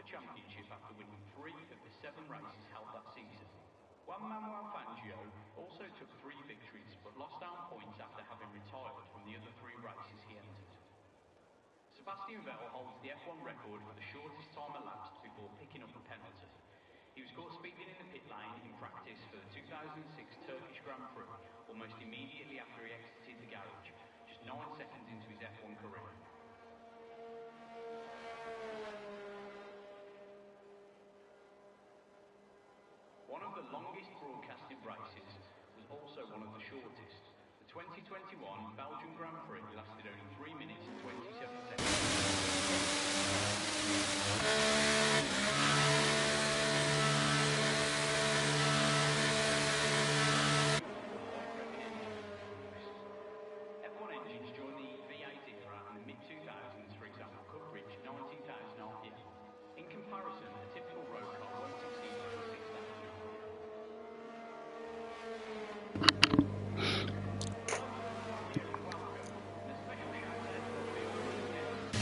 championship after winning 3 of the 7 races held that season. Juan Manuel Fangio also took 3 victories but lost out points after having retired from the other 3 races he entered. Sebastian Vettel holds the F1 record for the shortest time elapsed before picking up a penalty. He was caught speeding in the pit lane in practice for the 2006 Turkish Grand Prix almost immediately after he exited the garage, just 9 seconds into his F1 career. One of the longest broadcasted races was also one of the shortest. The 2021 Belgian Grand Prix lasted only 3 minutes and 27 seconds. F1 engines during the V8 era and the mid-2000s, for example, could reach 19,000 RPM. In comparison, a typical road car won't exceed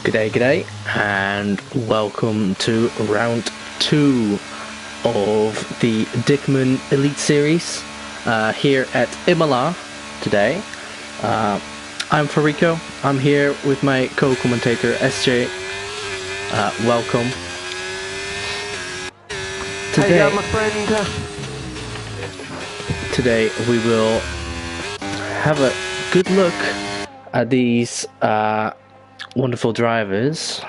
26,000. G'day, and welcome to round 2 of the Dikman Elite Series here at Imola today. I'm Fariko. I'm here with my co-commentator SJ. Welcome. Today, hey, my friend. Today we will have a good look at these wonderful drivers.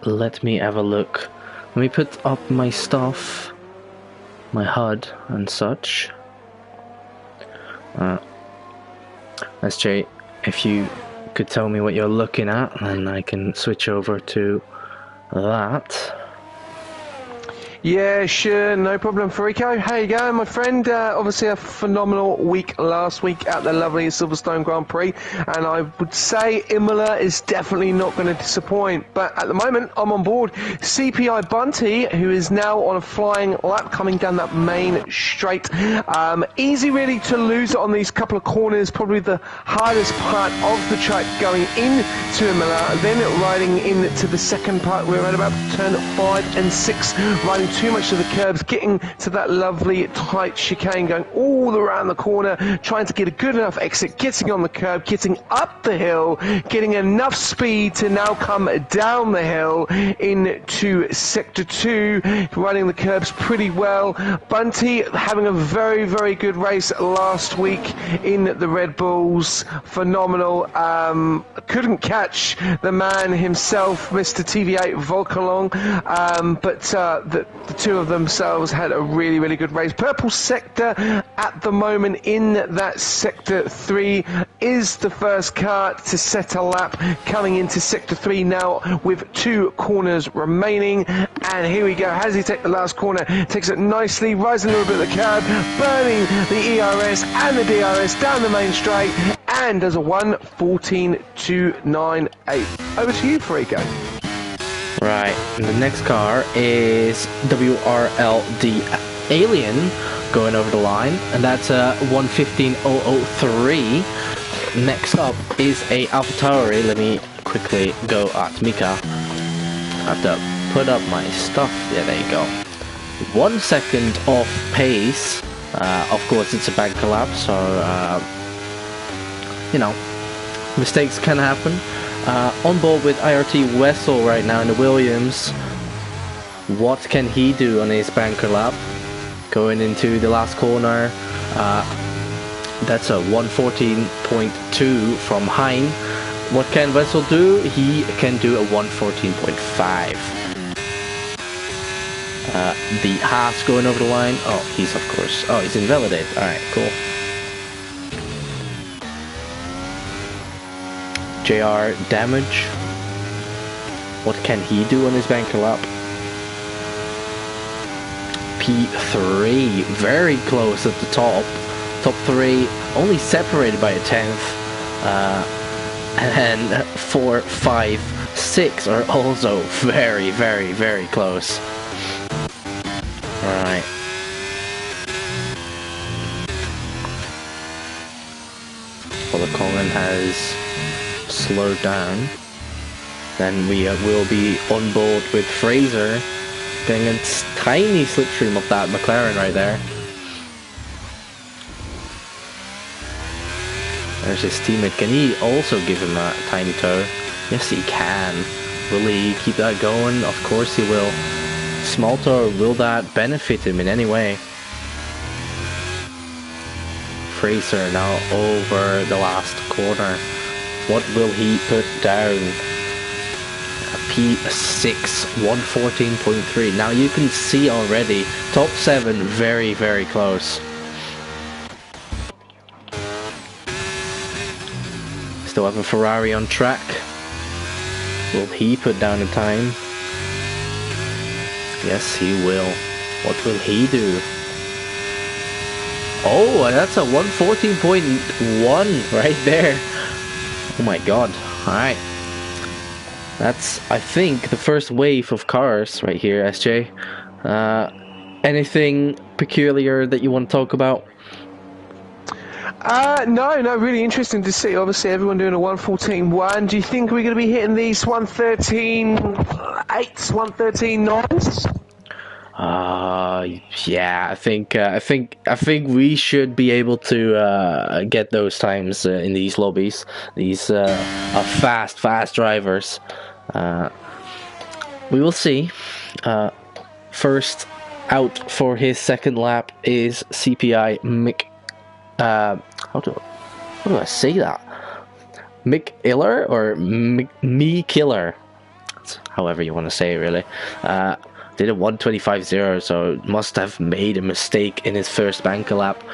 Let me have a look. Let me put up my stuff, my HUD and such. SJ, if you could tell me what you're looking at, then I can switch over to that. Yeah, sure, no problem, Fariko. How you going, my friend? Obviously a phenomenal week last week at the lovely Silverstone Grand Prix, and I would say Imola is definitely not going to disappoint. But at the moment, I'm on board CPI Bunty, who is now on a flying lap coming down that main straight. Easy really to lose on these couple of corners, probably the hardest part of the track going into Imola. Then riding into the second part, we're at about turn 5 and 6, riding too much of the curbs, getting to that lovely tight chicane, going all around the corner, trying to get a good enough exit, getting on the curb, getting up the hill, getting enough speed to now come down the hill into sector 2, running the curbs pretty well. Bunty having a very, very good race last week in the Red Bulls, phenomenal. Couldn't catch the man himself, Mr. TV8 Volkalong, but the two of themselves had a really, really good race. Purple sector at the moment in that sector 3 is the first car to set a lap, coming into sector 3 now with 2 corners remaining. And here we go, as he takes the last corner, takes it nicely, rising a little bit of the curb, burning the ERS and the DRS down the main straight, and does a 1:14.298. Over to you, Fariko. Right, and the next car is WRLD Alien going over the line, and that's a 1:15.003. Next up is a AlphaTauri. Let me quickly go at Mika. I have to put up my stuff. Yeah, there you go. 1 second off pace. Of course, it's a bank collapse, so you know, mistakes can happen. On board with IRT Wessel right now in the Williams. What can he do on his banker lap? Going into the last corner. That's a 1:14.2 from Hein. What can Wessel do? He can do a 1:14.5. The Haas going over the line. Oh, he's of course. Oh, he's invalidated. Alright, cool. JR Damage. What can he do on his banker lap? P3, very close at the top. Top 3, only separated by a 10th. And 4, 5, 6 are also very, very, very close. Alright. Well, the Colin has slowed down. Then we will be on board with Fraser Getting a tiny slipstream of that McLaren right there. There's his teammate. Can he also give him a tiny tow? Yes, he can. Will he keep that going? Of course he will. Small tow, will that benefit him in any way? Fraser now over the last corner. What will he put down? A P6, 114.3. Now you can see already, top 7 very, very close. Still have a Ferrari on track. Will he put down a time? Yes, he will. What will he do? Oh, that's a 114.1 right there. Oh my god. Alright. That's, I think, the first wave of cars right here, SJ. Anything peculiar that you want to talk about? No, really interesting to see. Obviously, everyone doing a 114.1. Do you think we're going to be hitting these 113.8s, 113.9s? Yeah, I think we should be able to get those times in these lobbies. These are fast drivers. We will see. First out for his second lap is CPI Mick. How do I say that? Mick Iller or Me Killer? However you want to say it, really. Did a 125.0, so must have made a mistake in his first banker lap.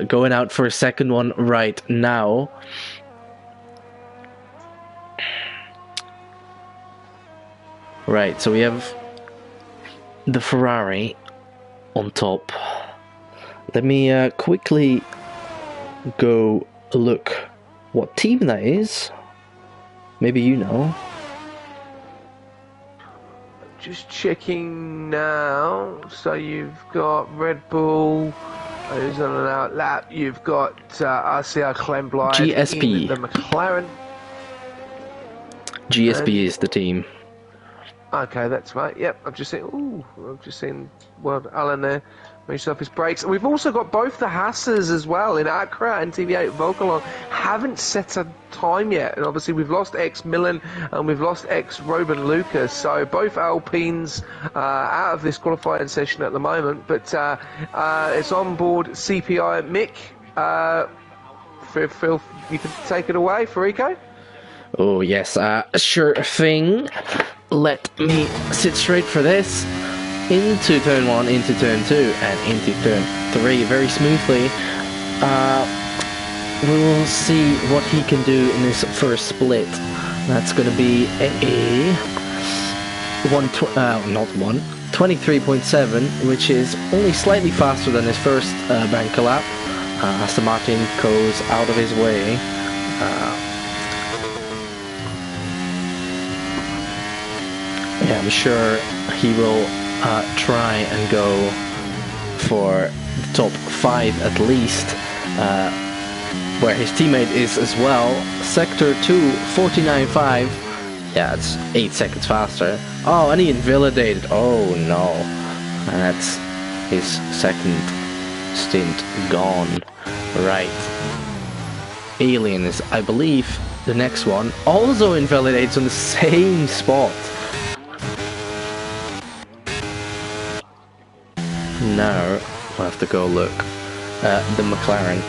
Going out for a second one right now. Right, so we have the Ferrari on top. Let me quickly go look what team that is. Maybe you know. Just checking now. So you've got Red Bull, who's on an out lap. You've got RCR Clemblight, GSP. the McLaren. GSP is the team. Okay, that's right. Yep, I've just seen. Well, Alan there. Finished off his brakes. We've also got both the Hassers as well in Accra and TV8 Volcalon. Haven't set a time yet, and obviously we've lost ex-Millen and we've lost ex-Robin Lucas, so both Alpines out of this qualifying session at the moment, but it's on board CPI. Mick, Phil, you can take it away, Fariko? Oh yes, sure thing. Let me sit straight for this. Into turn 1, into turn 2, and into turn 3 very smoothly. We will see what he can do in this first split. That's going to be a 23.7, which is only slightly faster than his first banker lap. Aston Martin goes out of his way. Yeah, I'm sure he will try and go for the top 5 at least, where his teammate is as well. Sector 2, 49.5. Yeah, it's 8 seconds faster. Oh, and he invalidated. Oh no. That's his second stint gone. Right. Alien is, I believe, the next one. Also invalidates on the same spot. Now we'll have to go look at the McLaren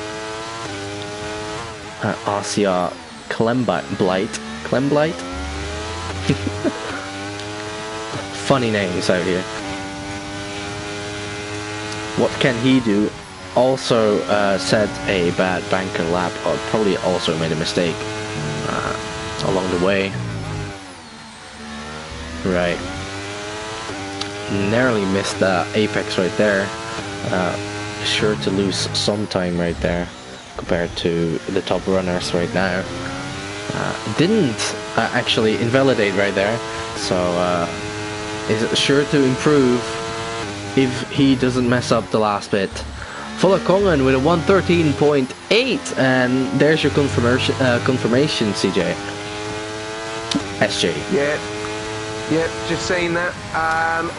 RCR Clemblight. Funny names out here. What can he do? Also set a bad banker lap, or probably also made a mistake along the way. Right. Narrowly missed the apex right there. Sure to lose some time right there compared to the top runners right now. Didn't actually invalidate right there, so is sure to improve if he doesn't mess up the last bit. Fuller Congan with a 113.8, and there's your confirmation, CJ. SJ. Yeah. Yep, just saying that.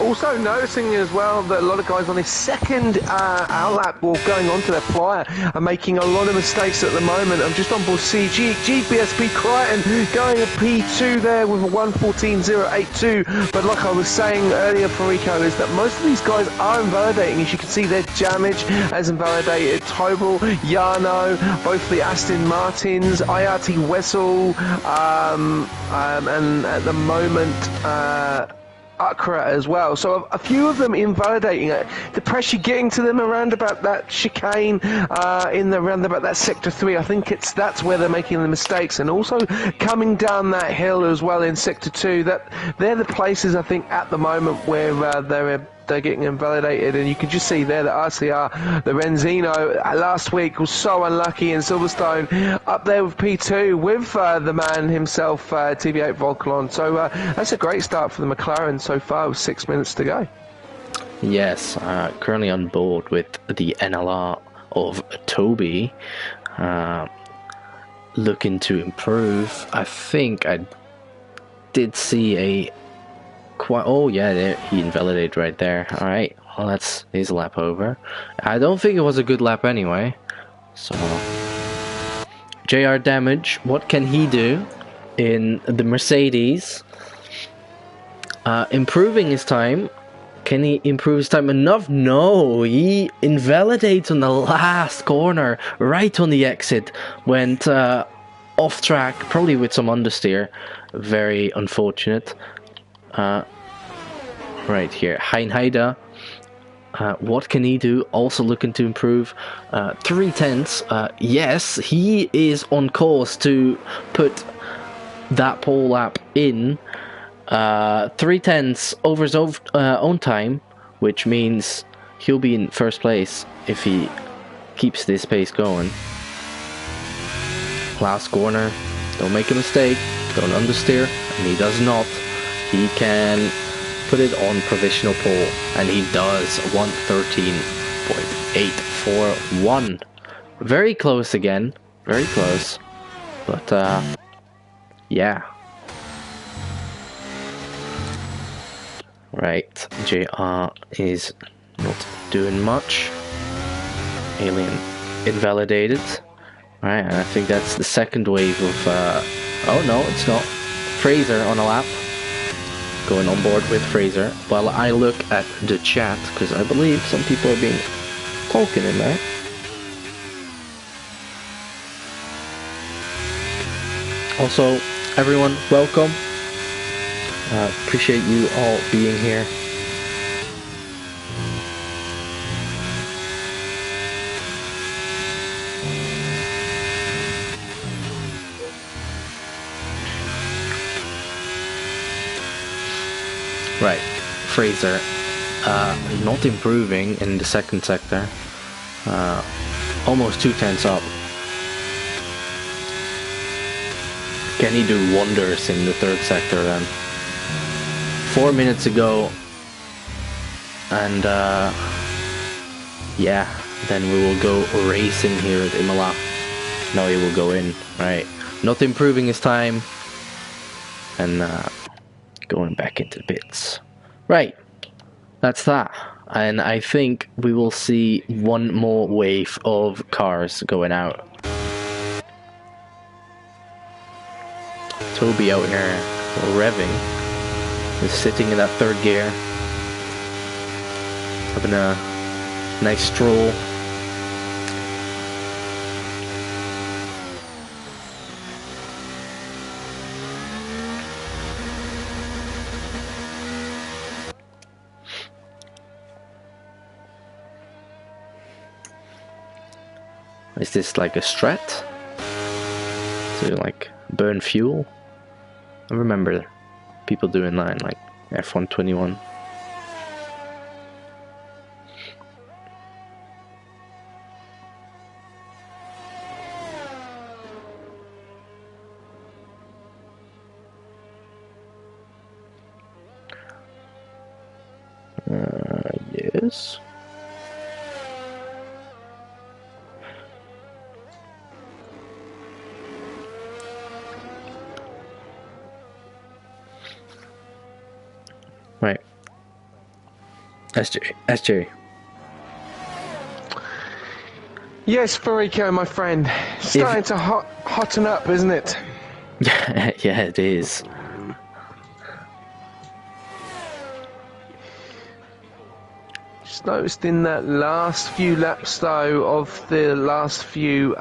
Also noticing as well that a lot of guys on his second outlap or going onto their flyer are making a lot of mistakes at the moment. I'm just on board CG, GBSP Crichton going a P2 there with a 114.082. But like I was saying earlier, Fariko, is that most of these guys are invalidating. As you can see, their damage has invalidated. Tobal, Yano, both the Aston Martins, IRT Wessel, and at the moment, Akra as well. So a few of them invalidating it. The pressure getting to them around about that chicane around about that sector 3. I think that's where they're making the mistakes, and also coming down that hill as well in sector 2. That they're the places I think at the moment where they're getting invalidated, and you can just see there that RCR, the Renzino, last week was so unlucky in Silverstone, up there with P2 with the man himself, TV8 Volcalon. So that's a great start for the McLaren so far with 6 minutes to go. Yes, currently on board with the NLR of Toby, looking to improve. I think I did see a oh yeah, there, he invalidated right there. Alright, well that's his lap over. I don't think it was a good lap anyway. So JR Damage, what can he do in the Mercedes? Improving his time. Can he improve his time enough? No, he invalidates on the last corner, right on the exit. Went off track, probably with some understeer. Very unfortunate. Right here, Heinheide. What can he do? Also looking to improve. 3/10. Yes, he is on course to put that pole lap in. 3/10 over his own time, which means he'll be in first place if he keeps this pace going. Last corner, don't make a mistake, don't understeer, and he does not. He can put it on provisional pole, and he does. 113.841. Very close again, very close, but yeah. Right, JR is not doing much. Alien invalidated. Right, and I think that's the second wave of oh no, it's not. Fraser on a lap. Going on board with Fraser. While I look at the chat, because I believe some people are being talking in there. Also, everyone, welcome. Appreciate you all being here. Right, Fraser, not improving in the second sector. Almost 2/10 up. Can he do wonders in the third sector then? 4 minutes ago, and yeah, then we will go racing here at Imola. No, he will go in, right? Not improving his time, and going back into the pits. Right, that's that. And I think we will see one more wave of cars going out. Toby out here revving. He's sitting in that third gear, having a nice stroll. Is this like a strat? To like burn fuel? I remember people doing that in like F121. Yes. SJ. Yes, Fariko, my friend. Starting to hotten up, isn't it? Yeah, it is. Just noticed in that last few laps, though, of the last few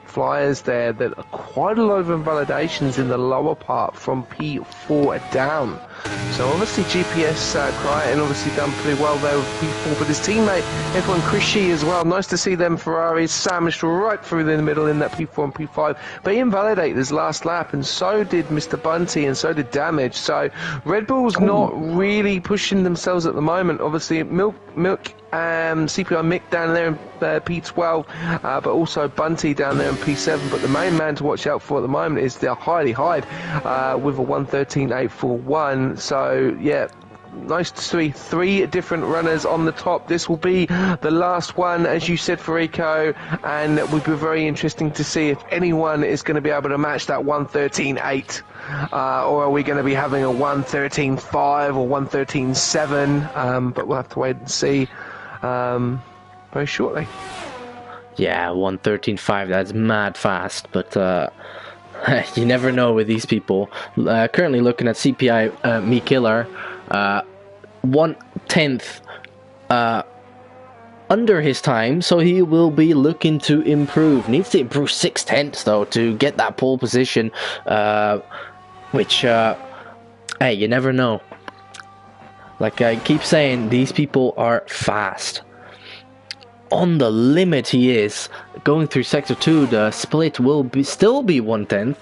flyers there, that quite a lot of invalidations in the lower part from P4 down. So obviously GPS Crichton obviously done pretty well there with P4, but his teammate F1 Krishy as well. Nice to see them Ferraris sandwiched right through the middle in that P4 and P5. But he invalidated his last lap, and so did Mr. Bunty, and so did Damage. So Red Bull's not really pushing themselves at the moment. Obviously Milk CPI Mick down there in P12, but also Bunty down there in P7. But the main man to watch out for at the moment is the Hyde with a 1:13.841. So yeah, nice to see 3 different runners on the top. This will be the last one, as you said, Fariko, and it would be very interesting to see if anyone is going to be able to match that 1:13.8. Or are we going to be having a 1:13.5 or 1:13.7? But we'll have to wait and see very shortly. Yeah, 1:13.5, that's mad fast, but you never know with these people. Currently looking at CPI Me Killer, 1/10 under his time, so he will be looking to improve. Needs to improve 6/10 though to get that pole position, which hey, you never know. Like I keep saying, these people are fast. On the limit he is. Going through sector 2, the split will still be 1/10.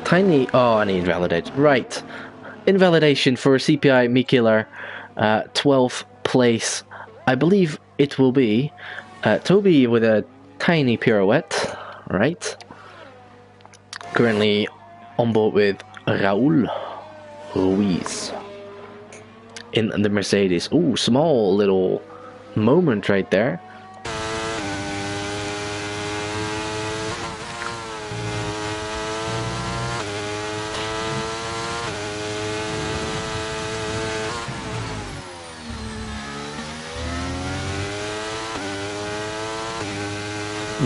Tiny, oh, and he invalidated. Right, invalidation for CPI Me Killer, 12th place. I believe it will be Toby with a tiny pirouette, right? Currently on board with Raul Ruiz in the Mercedes. Ooh, small little moment right there.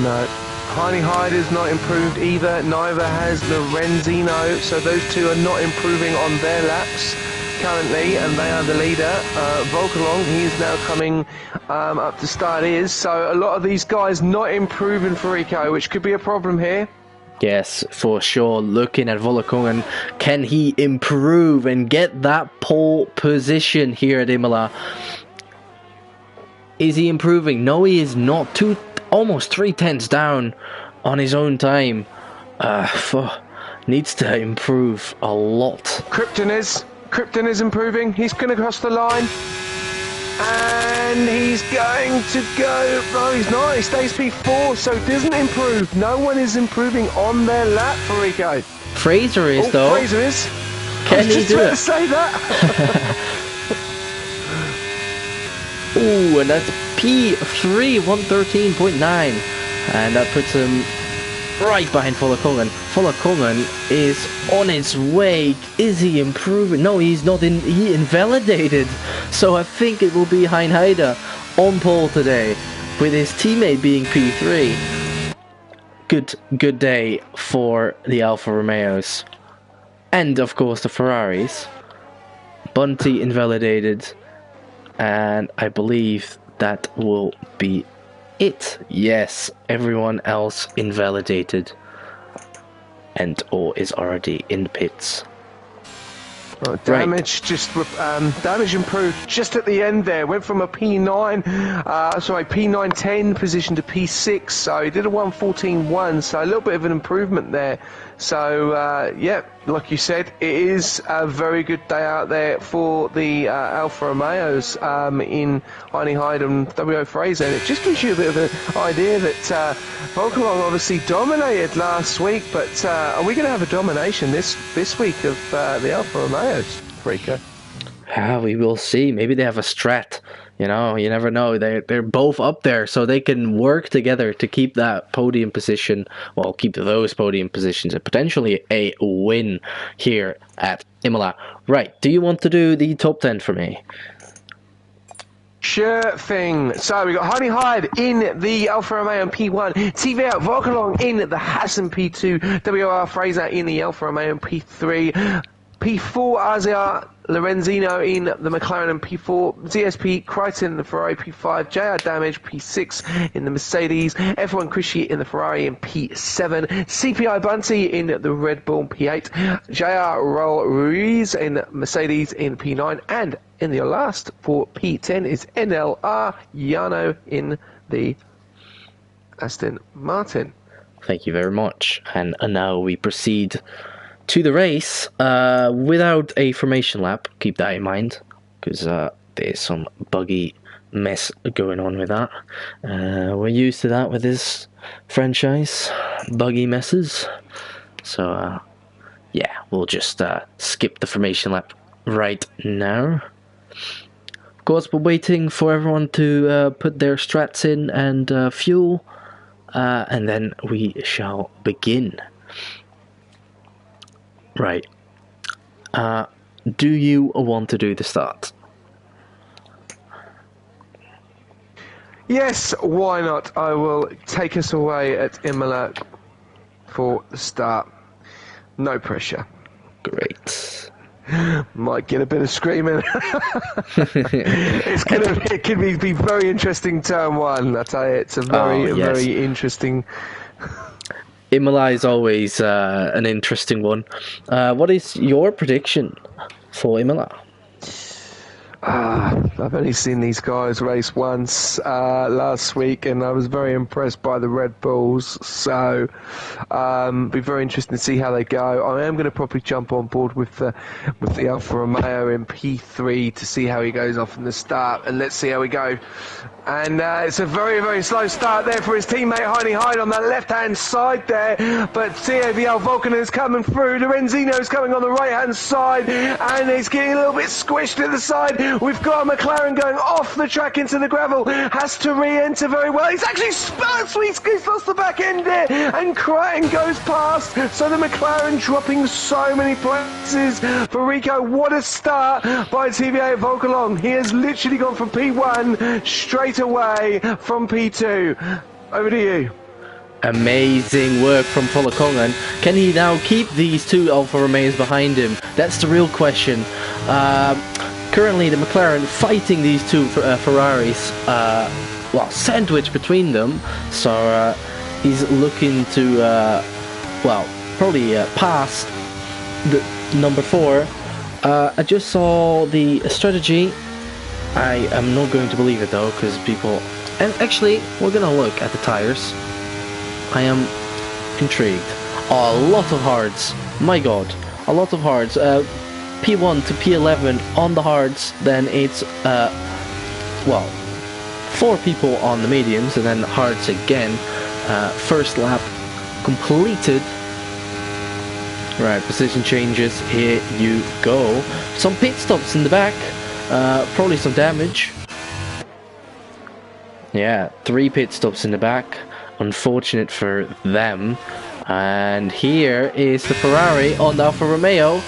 No. Hyde is not improved either, neither has Lorenzino, so those two are not improving on their laps currently, and they are the leader. Volkalong, he is now coming up to start his, so a lot of these guys not improving for Rico, which could be a problem here. Yes, for sure. Looking at Volkalong, can he improve and get that pole position here at Imola? Is he improving? No, he is not. Almost 3/10 down on his own time. Needs to improve a lot. Krypton is improving. He's going to cross the line. And he's going to go. Oh, he's not. He stays P4, so doesn't improve. No one is improving on their lap for Rico. Fraser is, though. Fraser is. Can he do it? I was just about to say that. Ooh, and that's P3, 113.9. And that puts him right behind Volkalong. Volkalong is on his way. Is he improving? No, he's not. He invalidated. So I think it will be Hyde on pole today, with his teammate being P3. Good day for the Alfa Romeos. And of course the Ferraris. Bunty invalidated. And I believe that will be it. Yes, everyone else invalidated. And or is already in the pits. Oh, damage damage improved just at the end there. Went from a P910 position to P6, so he did a 114.1, so a little bit of an improvement there. So yeah, like you said, it is a very good day out there for the Alfa Romeos in Hyde and W.O. Fraser. And it just gives you a bit of an idea that Volkalong obviously dominated last week, but are we going to have a domination this week of the Alfa Romeos, Rico? We will see. Maybe they have a strat. You know, you never know. They're both up there, so they can work together to keep that podium position. Well, keep those podium positions and potentially a win here at Imola. Right, do you want to do the top 10 for me? Sure thing. So we got Honey Hyde in the Alfa Romeo in P1, TVA Volkalong in the Hassan P2, WR Fraser in the Alfa Romeo in P3, P4 Asia Lorenzino in the McLaren in P4, ZSP Crichton in the Ferrari P5, JR Damage P6 in the Mercedes, F1 Krishy in the Ferrari in P7, CPI Bunty in the Red Bull P8, JR Roll Ruiz in Mercedes in P9, and in the last for P10 is NLR Yano in the Aston Martin. Thank you very much. And now we proceed to the race without a formation lap. Keep that in mind, because there's some buggy mess going on with that. We're used to that with this franchise, buggy messes. So yeah, we'll just skip the formation lap right now. Of course, we're waiting for everyone to put their strats in and fuel, and then we shall begin. Right. Do you want to do the start? Yes, why not? I will take us away at Imola for the start. No pressure. Great. Might get a bit of screaming. It can be very interesting turn one. I tell you, it's a very interesting. Imola is always an interesting one. What is your prediction for Imola? I've only seen these guys race once last week, and I was very impressed by the Red Bulls. So, be very interesting to see how they go. I am going to probably jump on board with the Alfa Romeo in P3 to see how he goes off in the start, and let's see how we go. And it's a very slow start there for his teammate Honey Hyde on that left-hand side there. But CAVL Vulcan is coming through. Lorenzino is coming on the right-hand side, and he's getting a little bit squished to the side. We've got a McLaren going off the track into the gravel. Has to re-enter very well. He's actually he's lost the back end there, and Crichton goes past. So the McLaren dropping so many places. Fariko, what a start by TVA Volkalong. He has literally gone from P1 straight away from P2. Over to you. Amazing work from Volkalong. Can he now keep these two Alfa Romeos behind him? That's the real question. Currently the McLaren fighting these two Ferraris, sandwiched between them, so he's looking to, probably pass the number 4. I just saw the strategy. I am not going to believe it though, because people... And actually, we're gonna look at the tires. I am intrigued. A lot of hards. My god, a lot of hards. P1 to P11 on the hards, then it's 4 people on the mediums, and then hards again. First lap completed. Right, position changes, here you go. Some pit stops in the back, probably some damage. Yeah, 3 pit stops in the back, unfortunate for them. And here is the Ferrari on the Alfa Romeo.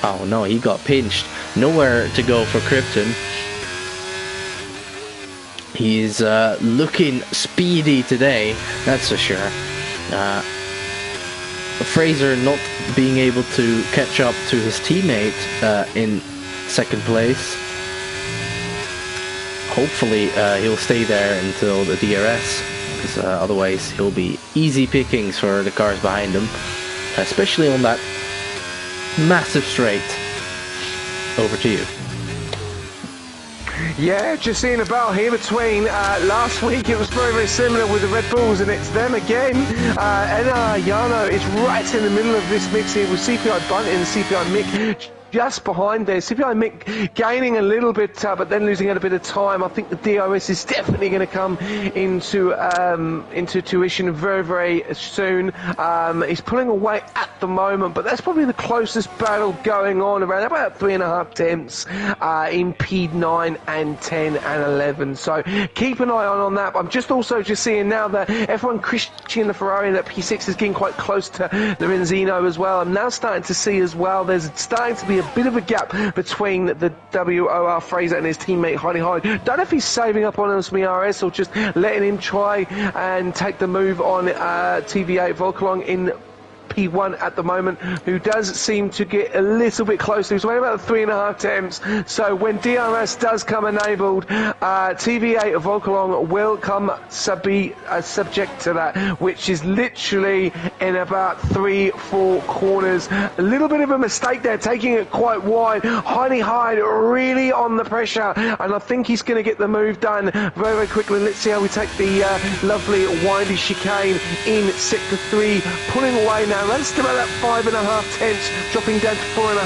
Oh no, he got pinched. Nowhere to go for Krypton. He's looking speedy today, that's for sure. Fraser not being able to catch up to his teammate in second place. Hopefully he'll stay there until the DRS, because otherwise he'll be easy pickings for the cars behind him, especially on that massive straight. Over to you. Yeah, just seeing a battle here between last week it was very similar with the Red Bulls, and it's them again. NR Yano is right in the middle of this mix here with CPI Bunty and CPI Mick just behind there. CPI Mick gaining a little bit, but then losing a bit of time. I think the DRS is definitely going to come into tuition very soon. He's pulling away at the moment, but that's probably the closest battle going on, around about 3.5 tenths in P9 and 10 and 11. So keep an eye on that. I'm just seeing now that F1 Krishy in the Ferrari, that P6 is getting quite close to Lorenzino as well. I'm now starting to see as well, there's starting to be a bit of a gap between the WOR Fraser and his teammate Heidi Hyde. Don't know if he's saving up on SMRS or just letting him try and take the move on TVA Volkalong in P1 at the moment, who does seem to get a little bit closer. He's waiting about 3.5 attempts. So when DRS does come enabled, TVA Volkalong will come subject to that, which is literally in about 3-4 corners. A little bit of a mistake there, taking it quite wide. Heidi Hyde really on the pressure, and I think he's going to get the move done very, very quickly. Let's see how we take the lovely windy chicane in sector 3, pulling away now. Runs to about that 5.5 tenths, dropping down to 4.5.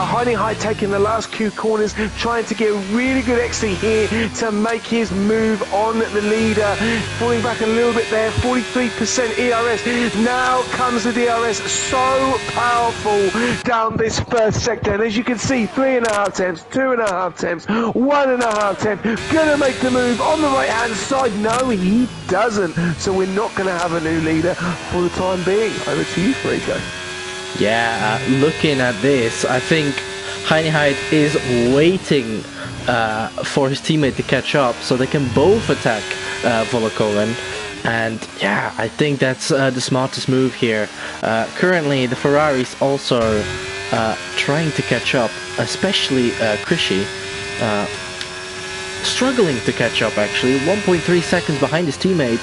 Heidi Hyde taking the last few corners, trying to get a really good exit here to make his move on the leader. Falling back a little bit there, 43% ERS. Now comes the DRS, so powerful down this first sector. And as you can see, 3.5 tenths, 2.5 tenths, 1.5 tenths. Gonna make the move on the right hand side. No, he doesn't. So we're not gonna have a new leader for the time being. Over to you, Fariko. Yeah, looking at this, I think Heidi Hyde is waiting for his teammate to catch up so they can both attack Volkoven. And yeah, I think that's the smartest move here. Currently, the Ferraris also trying to catch up, especially Krishi. Struggling to catch up, actually. 1.3 seconds behind his teammate.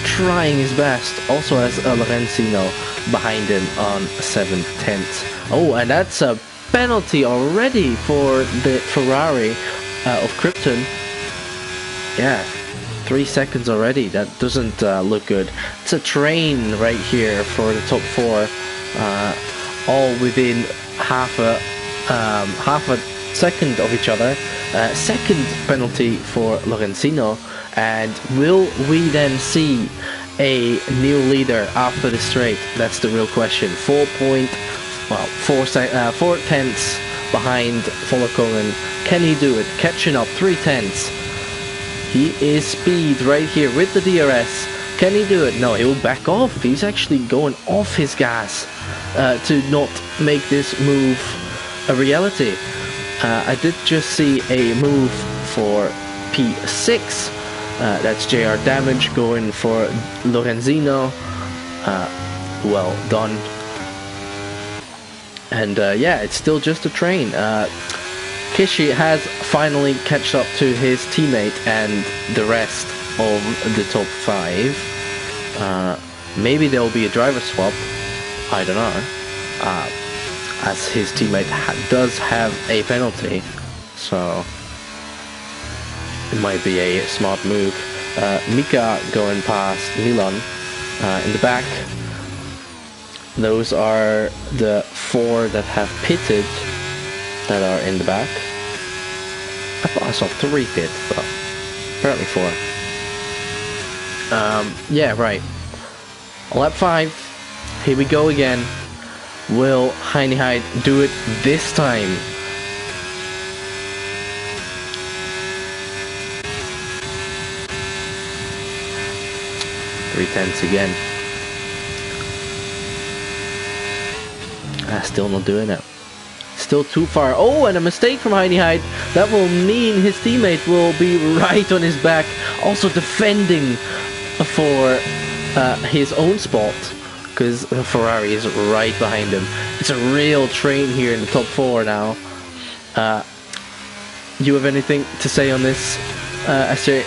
Trying his best, also has Lorenzino behind him on 7/10. Oh, and that's a penalty already for the Ferrari of Krypton. Yeah, 3 seconds already. That doesn't look good. It's a train right here for the top 4, all within half a second of each other. Second penalty for Lorenzino. And will we then see a new leader after the straight? That's the real question. 4 tenths behind Volkoven. Can he do it? Catching up 3 tenths. He is speed right here with the DRS. Can he do it? No, he'll back off. He's actually going off his gas to not make this move a reality. I did just see a move for P6. That's JR Damage going for Lorenzino. Well done. And yeah, it's still just a train. Kishi has finally catched up to his teammate and the rest of the top 5. Maybe there will be a driver swap. I don't know. As his teammate does have a penalty. So it might be a smart move. Mika going past Milan in the back. Those are the 4 that have pitted that are in the back. I thought I saw 3 pit, but apparently 4. Yeah, right. Lap 5. Here we go again. Will Heidi Hyde do it this time? Three tenths again. Still not doing it. Still too far. Oh, and a mistake from Heidi Hyde. That will mean his teammate will be right on his back. Also defending for his own spot. Because the Ferrari is right behind him. It's a real train here in the top 4 now. You have anything to say on this, SJ?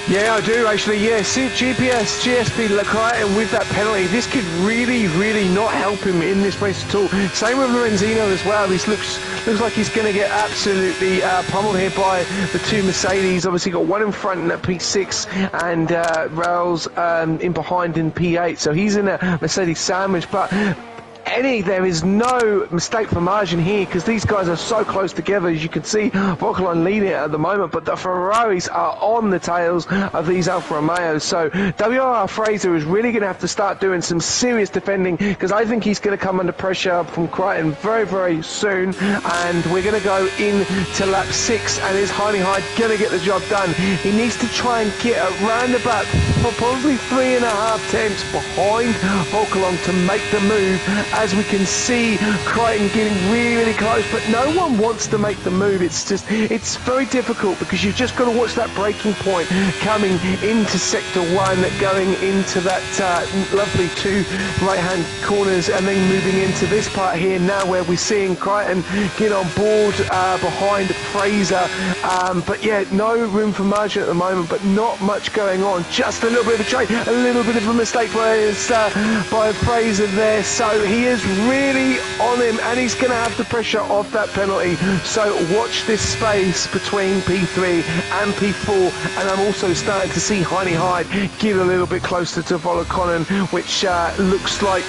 Yeah, I do actually. Yeah, see, GSP Crichton with that penalty. This could really, really not help him in this race at all. Same with Lorenzino as well. This looks like he's going to get absolutely pummeled here by the 2 Mercedes. Obviously, got one in front in that P6 and Rails in behind in P8. So he's in a Mercedes sandwich, but. There is no mistake for margin here because these guys are so close together. As you can see, Volkalong leading it at the moment, but the Ferraris are on the tails of these Alfa Romeos. So WR Fraser is really going to have to start doing some serious defending because I think he's going to come under pressure from Crichton very, very soon. And we're going to go into lap 6, and is Heidi Hyde going to get the job done? He needs to try and get around about probably 3.5 tenths behind Volkalong to make the move, as we can see Crichton getting really, really close, but no one wants to make the move. It's very difficult because you've just got to watch that breaking point coming into Sector 1, going into that lovely 2 right-hand corners, and then moving into this part here now where we're seeing Crichton get on board behind Fraser. But yeah, no room for margin at the moment, but not much going on. Just a little bit of a trade, a little bit of a mistake by Fraser there. So he is really on him, and he's going to have the pressure of that penalty. So watch this space between P3 and P4, and I'm also starting to see Heine Hyde get a little bit closer to Volokkonen, which looks like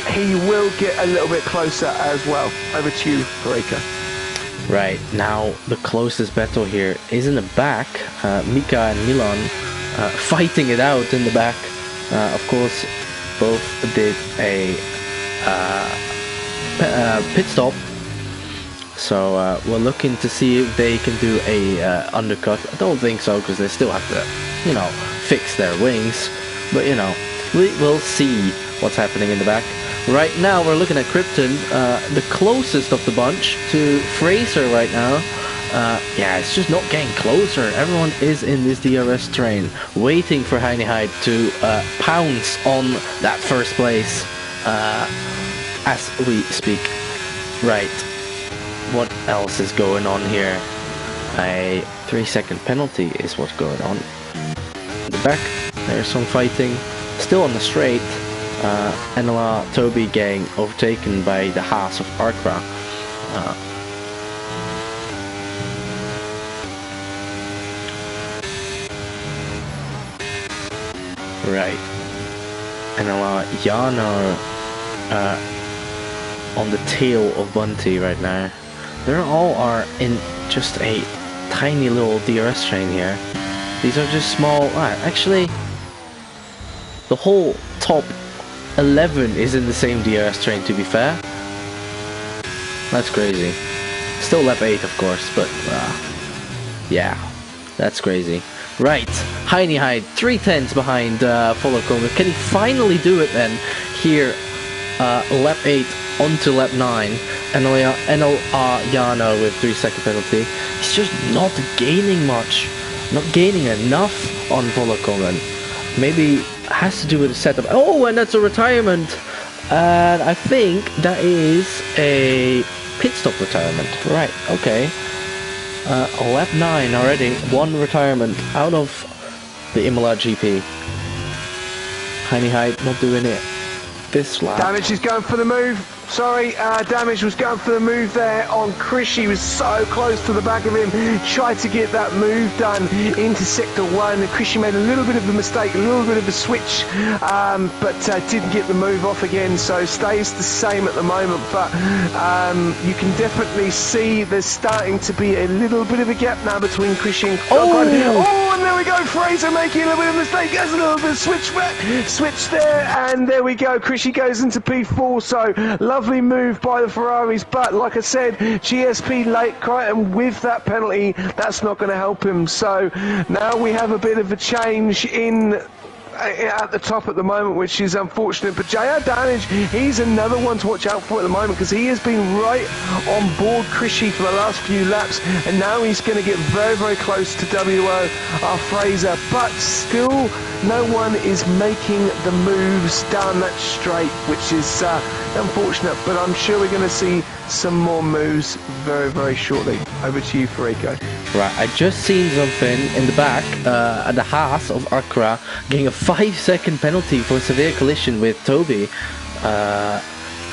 he will get a little bit closer as well. Over to you, Fariko. Right, now the closest battle here is in the back. Mika and Milan fighting it out in the back. Of course, both did a pit stop. So we're looking to see if they can do a undercut. I don't think so, because they still have to, you know, fix their wings. But, you know, we will see what's happening in the back. Right now we're looking at Krypton, the closest of the bunch to Fraser right now. Yeah, it's just not getting closer. Everyone is in this DRS train, waiting for Heine Hyde to pounce on that first place as we speak. Right, what else is going on here? A 3-second penalty is what's going on. In the back, there's some fighting. Still on the straight. Imola Toby gang overtaken by the Haas of Arkra. Right. Imola Jana on the tail of Bunty right now. They all are in just a tiny little DRS train here. These are just small. Actually, the whole top 11 is in the same DRS train, to be fair. That's crazy. Still lap 8, of course, but yeah, that's crazy. Right, Heine Hyde, 3 tenths behind Volokkonen. Can he finally do it then? Here, lap 8 onto lap 9. NL Yano with 3-second penalty. He's just not gaining much. Not gaining enough on Volokkonen. Maybe has to do with the setup. Oh, and that's a retirement. And I think that is a pit stop retirement. Right, okay. Lap 9 already. 1 retirement out of the Imola GP. Heine Hyde not doing it this lap. Damage is going for the move. Sorry, Damage was going for the move there on Krish. He was so close to the back of him. Tried to get that move done into Sector 1. Krish made a little bit of a mistake, a little bit of a switch, but didn't get the move off again, so stays the same at the moment. But you can definitely see there's starting to be a little bit of a gap now between Krish and Oh, and there we go. Fraser making a little bit of a mistake. There's a little bit of switch there, and there we go. Krish goes into P4, so lovely move by the Ferraris, but like I said, GSP late Crichton with that penalty, that's not going to help him. So now we have a bit of a change in at the top at the moment, which is unfortunate. But JR Damage, he's another one to watch out for at the moment, because he has been right on board Krishy for the last few laps, and now he's going to get very, very close to WO Fraser. But still, no one is making the moves down that straight, which is unfortunate. But I'm sure we're going to see some more moves very, very shortly. Over to you, Fariko. Right, I just seen something in the back at the Haas of Accra getting a 5-second penalty for severe collision with Toby.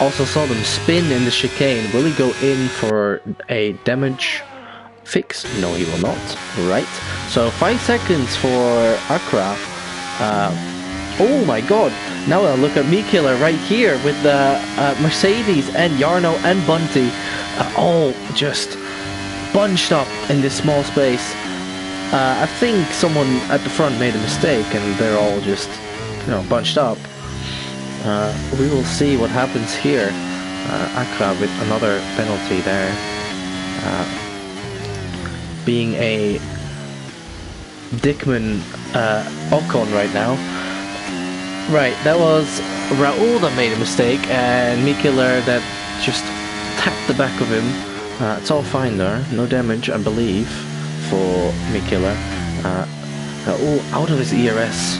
Also saw them spin in the chicane. Will he go in for a damage fix? No, he will not. Right, so 5 seconds for Accra. Oh my god, now I'll look at Mikila right here with the Mercedes and Jarno and Bunty all just bunched up in this small space. I think someone at the front made a mistake and they're all just, you know, bunched up. We will see what happens here. Accra with another penalty there. Being a Dikman Ocon right now. Right, that was Raul that made a mistake, and Mikkeler that just tapped the back of him. It's all fine there, no damage, I believe, for Mikkeler. Raul out of his ERS,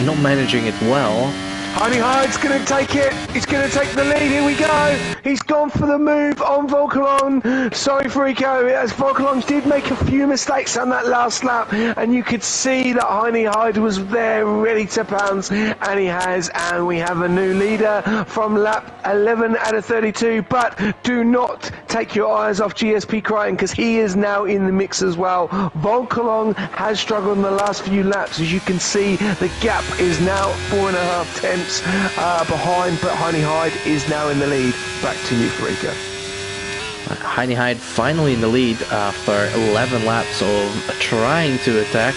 not managing it well. Hyde's going to take it. He's going to take the lead. Here we go. He's gone for the move on Volcolon. Sorry, Fariko. As Volcolon did make a few mistakes on that last lap, and you could see that Hyde was there ready to pounce, and he has. And we have a new leader from lap 11 out of 32. But do not take your eyes off GSP Crichton, because he is now in the mix as well. Volcolon has struggled in the last few laps. As you can see, the gap is now 4.5 tenths behind, but Hyde is now in the lead. Back to you, Fariko. Hyde finally in the lead after 11 laps of trying to attack.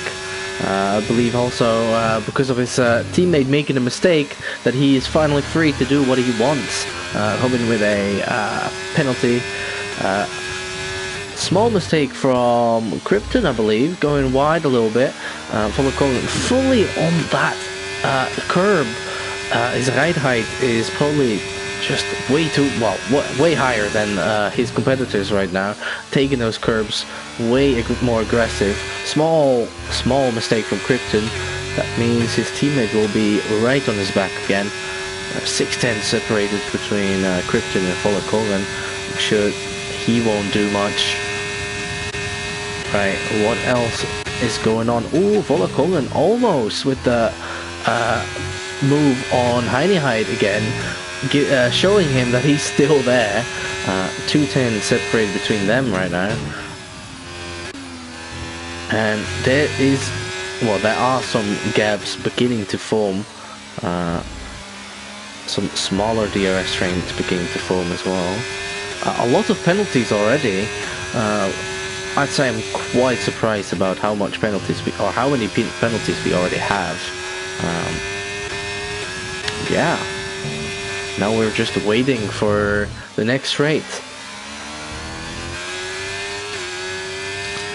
I believe also because of his teammate making a mistake that he is finally free to do what he wants. Hoping with a penalty. Small mistake from Krypton, I believe, going wide a little bit. Fully on that curb. His ride height is probably just way higher than his competitors right now, taking those curbs way more aggressive. Small mistake from Krypton. That means his teammate will be right on his back again. 6 tenths separated between Krypton and Volcolon. I'm sure he won't do much. Right, what else is going on? Ooh, Volcolon almost with the move on Hyde again, showing him that he's still there. 2 tenths separated between them right now. And there are some gaps beginning to form. Some smaller DRS trains beginning to form as well. A lot of penalties already. I'd say I'm quite surprised about how many penalties we already have. Yeah. Now we're just waiting for the next straight.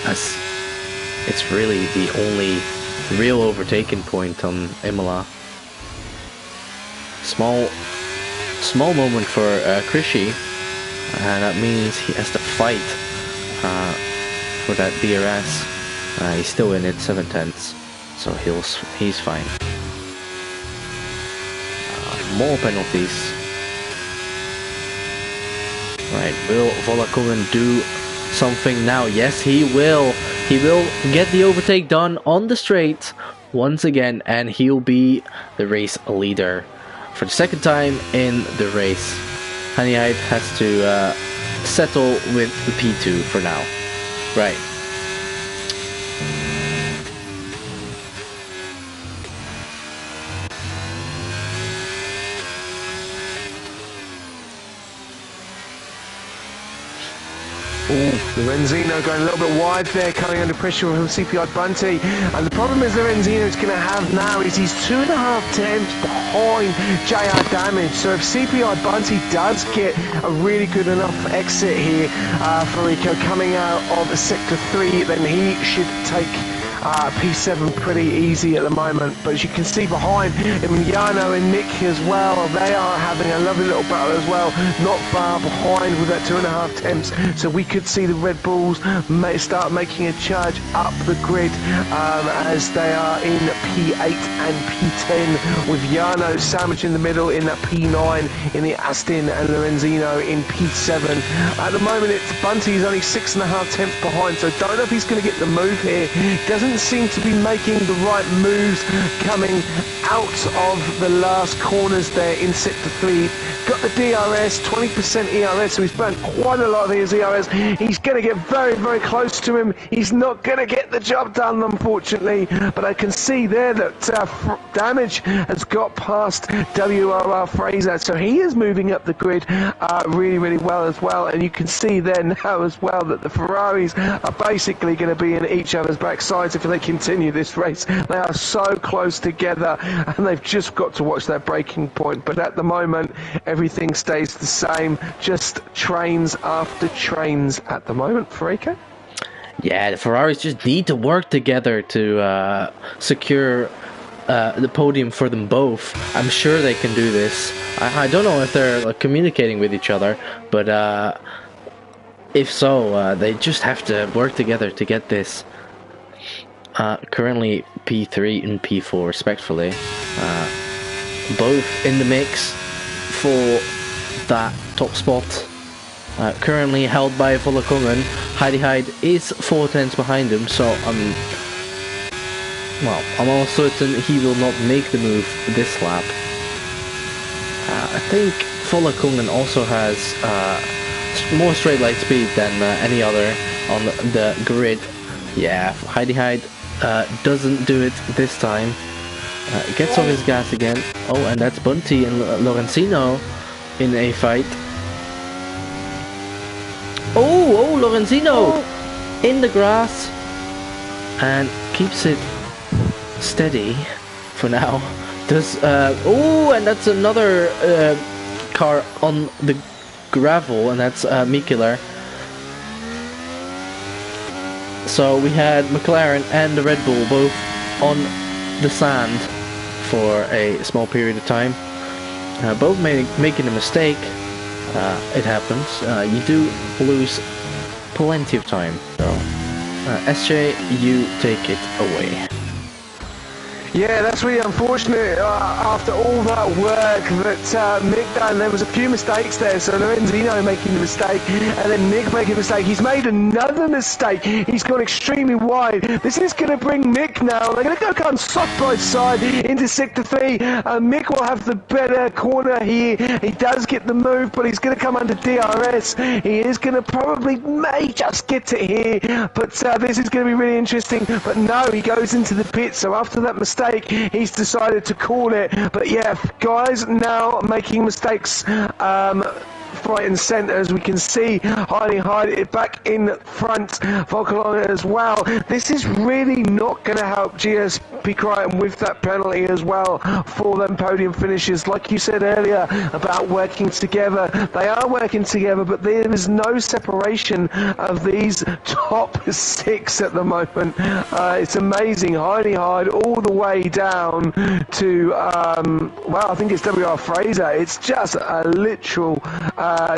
As it's really the only real overtaking point on Imola. Small moment for Krishy, and that means he has to fight for that DRS. He's still in it 7 tenths, so he's fine. More penalties. Right, will Volcolon do something now? Yes, he will. He will get the overtake done on the straight once again, and he'll be the race leader for the second time in the race. Hyde has to settle with the P2 for now. Right. Lorenzino going a little bit wide there, coming under pressure from CPI Bunty. And the problem is Lorenzino is going to have now is he's 2.5 tenths behind JR Damage. So if CPI Bunty does get a really good enough exit here, Fariko coming out of Sector 3, then he should take P7 pretty easy at the moment. But as you can see behind Emiliano and Nick as well, they are having a lovely little battle as well, not far behind with that 2.5 tenths. So we could see the Red Bulls start making a charge up the grid as they are in P8 and P10, with Yano sandwiched in the middle in that P9 in the Aston, and Lorenzino in P7. At the moment it's Bunty's only 6.5 tenths behind, so don't know if he's going to get the move here. Doesn't seem to be making the right moves coming out of the last corners there in Sector 3. Got the DRS, 20% ERS, so he's burnt quite a lot of his ERS. He's going to get very, very close to him. He's not going to get the job done, unfortunately, but I can see there that Damage has got past WRR Fraser, so he is moving up the grid really, really well as well, and you can see there now as well that the Ferraris are basically going to be in each other's backsides if they continue this race. They are so close together, and they've just got to watch that breaking point. But at the moment, everything stays the same. Just trains after trains at the moment, Fariko. Yeah, the Ferraris just need to work together to secure the podium for them both. I'm sure they can do this. I don't know if they're like, communicating with each other, but if so, they just have to work together to get this. Currently P3 and P4 respectively, both in the mix for that top spot. Currently held by Volokungen. Heidi is 4 tenths behind him, so I'm almost certain he will not make the move this lap. I think Volokungen also has more straight line speed than any other on the grid. Yeah, Heidi doesn't do it this time. Gets off his gas again. Oh, and that's Bunty and Lorenzino in a fight. Oh, Lorenzino in the grass and keeps it steady for now. Does and that's another car on the gravel, and that's Mikkeler. So we had McLaren and the Red Bull both on the sand for a small period of time. Both making a mistake. It happens. You do lose plenty of time, though. SJ, you take it away. Yeah, that's really unfortunate. After all that work that Mick done, there was a few mistakes there. So Lorenzino making the mistake, and then Mick making a mistake. He's made another mistake. He's gone extremely wide. This is going to bring Mick now. They're going to go come soft by side into Sector 3. Mick will have the better corner here. He does get the move, but he's going to come under DRS. He is going to may just get to here. But this is going to be really interesting. But no, he goes into the pit. So after that mistake, he's decided to call it. But yeah, guys now making mistakes right and centre, as we can see. Hide it back in front. Volkswagen as well. This is really not going to help GSP Crichton with that penalty as well for them podium finishes. Like you said earlier about working together, they are working together, but there is no separation of these top 6 at the moment. It's amazing. Hide all the way down to I think it's WR Fraser. It's just a literal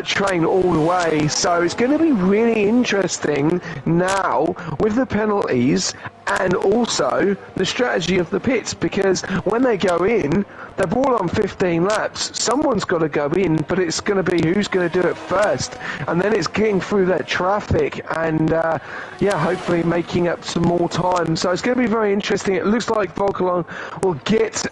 train all the way. So it's going to be really interesting now with the penalties and also the strategy of the pits, because when they go in, they're all on 15 laps. Someone's got to go in, but it's going to be who's going to do it first, and then it's getting through that traffic and hopefully making up some more time. So it's going to be very interesting. It looks like Volkswagen will get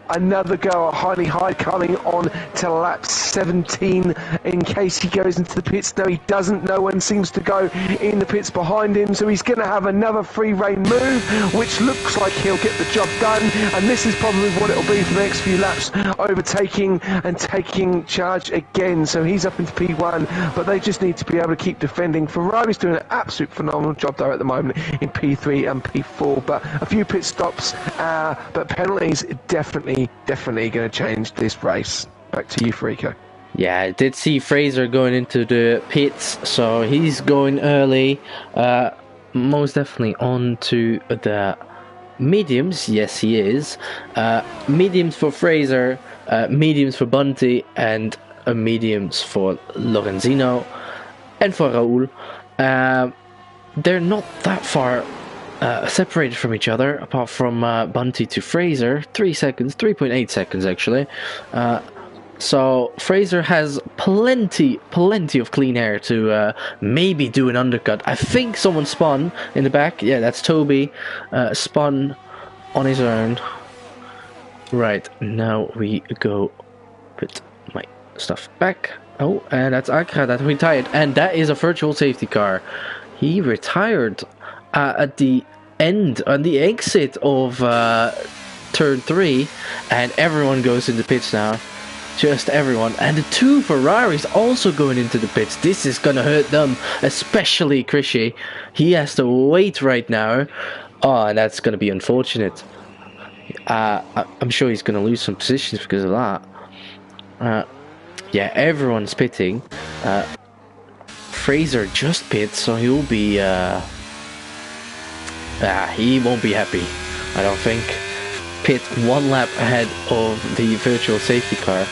another go at Hyde coming on to lap 17 in case he goes into the pits. No, he doesn't. No one seems to go in the pits behind him, so he's going to have another free rein move, which looks like he'll get the job done, and this is probably what it'll be for the next few laps, overtaking and taking charge again. So he's up into P1, but they just need to be able to keep defending. Ferrari's doing an absolute phenomenal job there at the moment in P3 and P4, but a few pit stops, but penalties definitely going to change this race. Back to you, Fariko. Yeah, I did see Fraser going into the pits, so he's going early. Most definitely on to the mediums. Yes, he is. Mediums for Fraser, mediums for Bunty, and mediums for Lorenzino and for Raul. They're not that far separated from each other, apart from Bunty to Fraser. 3.8 seconds actually. So Fraser has plenty of clean air to maybe do an undercut. I think someone spun in the back. Yeah, that's Toby. Spun on his own. Right, now we go put my stuff back. Oh, and that's Akra that retired. And that is a virtual safety car. He retired at the end, on the exit of turn 3. And everyone goes in the pits now. Just everyone. And the 2 Ferraris also going into the pits. This is gonna hurt them, especially Krishy. He has to wait right now. Oh, and that's gonna be unfortunate. I'm sure he's gonna lose some positions because of that. Yeah, everyone's pitting. Fraser just pits, so he'll be he won't be happy, I don't think. Pitt 1 lap ahead of the virtual safety car,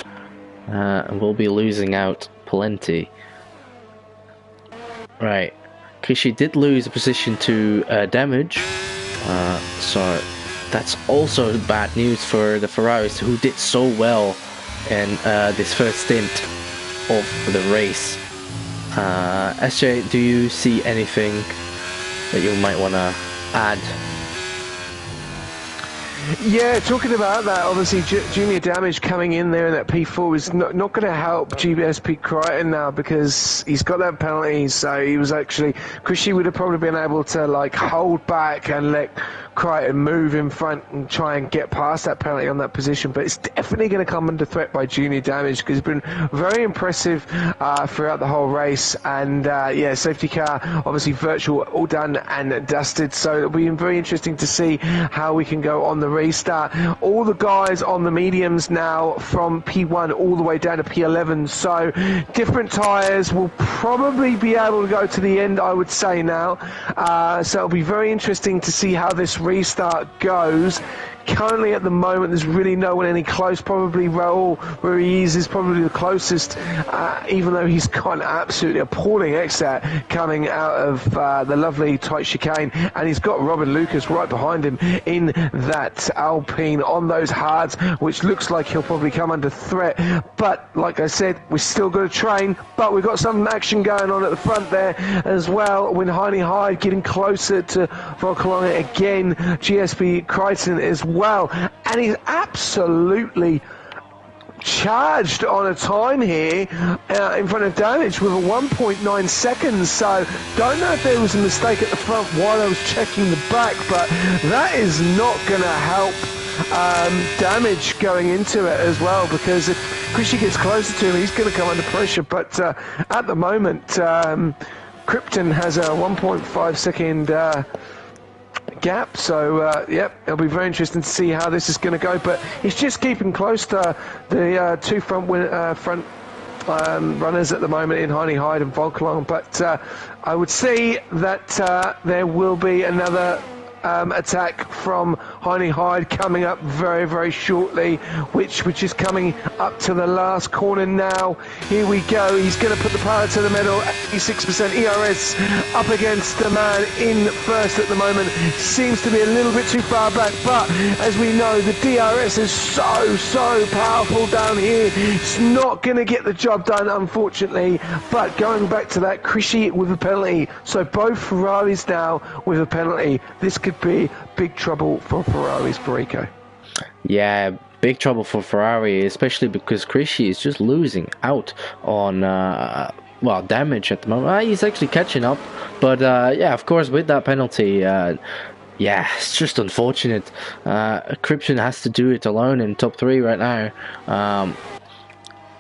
and we'll be losing out plenty. Right, Kishi did lose a position to damage, so that's also bad news for the Ferraris, who did so well in this first stint of the race. SJ, do you see anything that you might want to add? Yeah, talking about that, obviously junior damage coming in there in that P4 is not going to help GSP Crichton now, because he's got that penalty. So he was actually, Krishy would have probably been able to like hold back and let Crichton move in front and try and get past that penalty on that position, but it's definitely going to come under threat by junior damage, because he's been very impressive throughout the whole race. And yeah, safety car obviously virtual all done and dusted, so it'll be very interesting to see how we can go on the restart. All the guys on the mediums now from P1 all the way down to P11, so different tyres will probably be able to go to the end, I would say now. So it'll be very interesting to see how this restart goes. Currently at the moment there's really no one any close. Probably Raul, where he is probably the closest, even though he's got an absolutely appalling exit coming out of the lovely tight chicane, and he's got Robin Lucas right behind him in that Alpine on those hards, which looks like he'll probably come under threat. But like I said, we're still got to train, but we've got some action going on at the front there as well, when Heine Hyde getting closer to Volkolonga again, GSP Crichton as well, and he's absolutely charged on a time here in front of damage with a 1.9 seconds. So don't know if there was a mistake at the front while I was checking the back, but that is not going to help damage going into it as well, because if Krishy gets closer to him, he's going to come under pressure. But at the moment, Krypton has a 1.5 second gap, so yep, it'll be very interesting to see how this is going to go. But he's just keeping close to the two front runners at the moment in Heine Hyde and Volkolong. But I would say that there will be another attack from Heine Hyde coming up very, very shortly, which is coming up to the last corner now. Here we go. He's going to put the power to the metal. 86% ERS up against the man in first at the moment. Seems to be a little bit too far back, but as we know, the DRS is so powerful down here. It's not going to get the job done, unfortunately. But going back to that, Krishy with a penalty. So both Ferraris now with a penalty. This could be big trouble for Ferrari's Fariko. Yeah, big trouble for Ferrari, especially because Krishy is just losing out on well, damage at the moment. He's actually catching up, but yeah, of course, with that penalty, yeah, it's just unfortunate. Krypton has to do it alone in top 3 right now.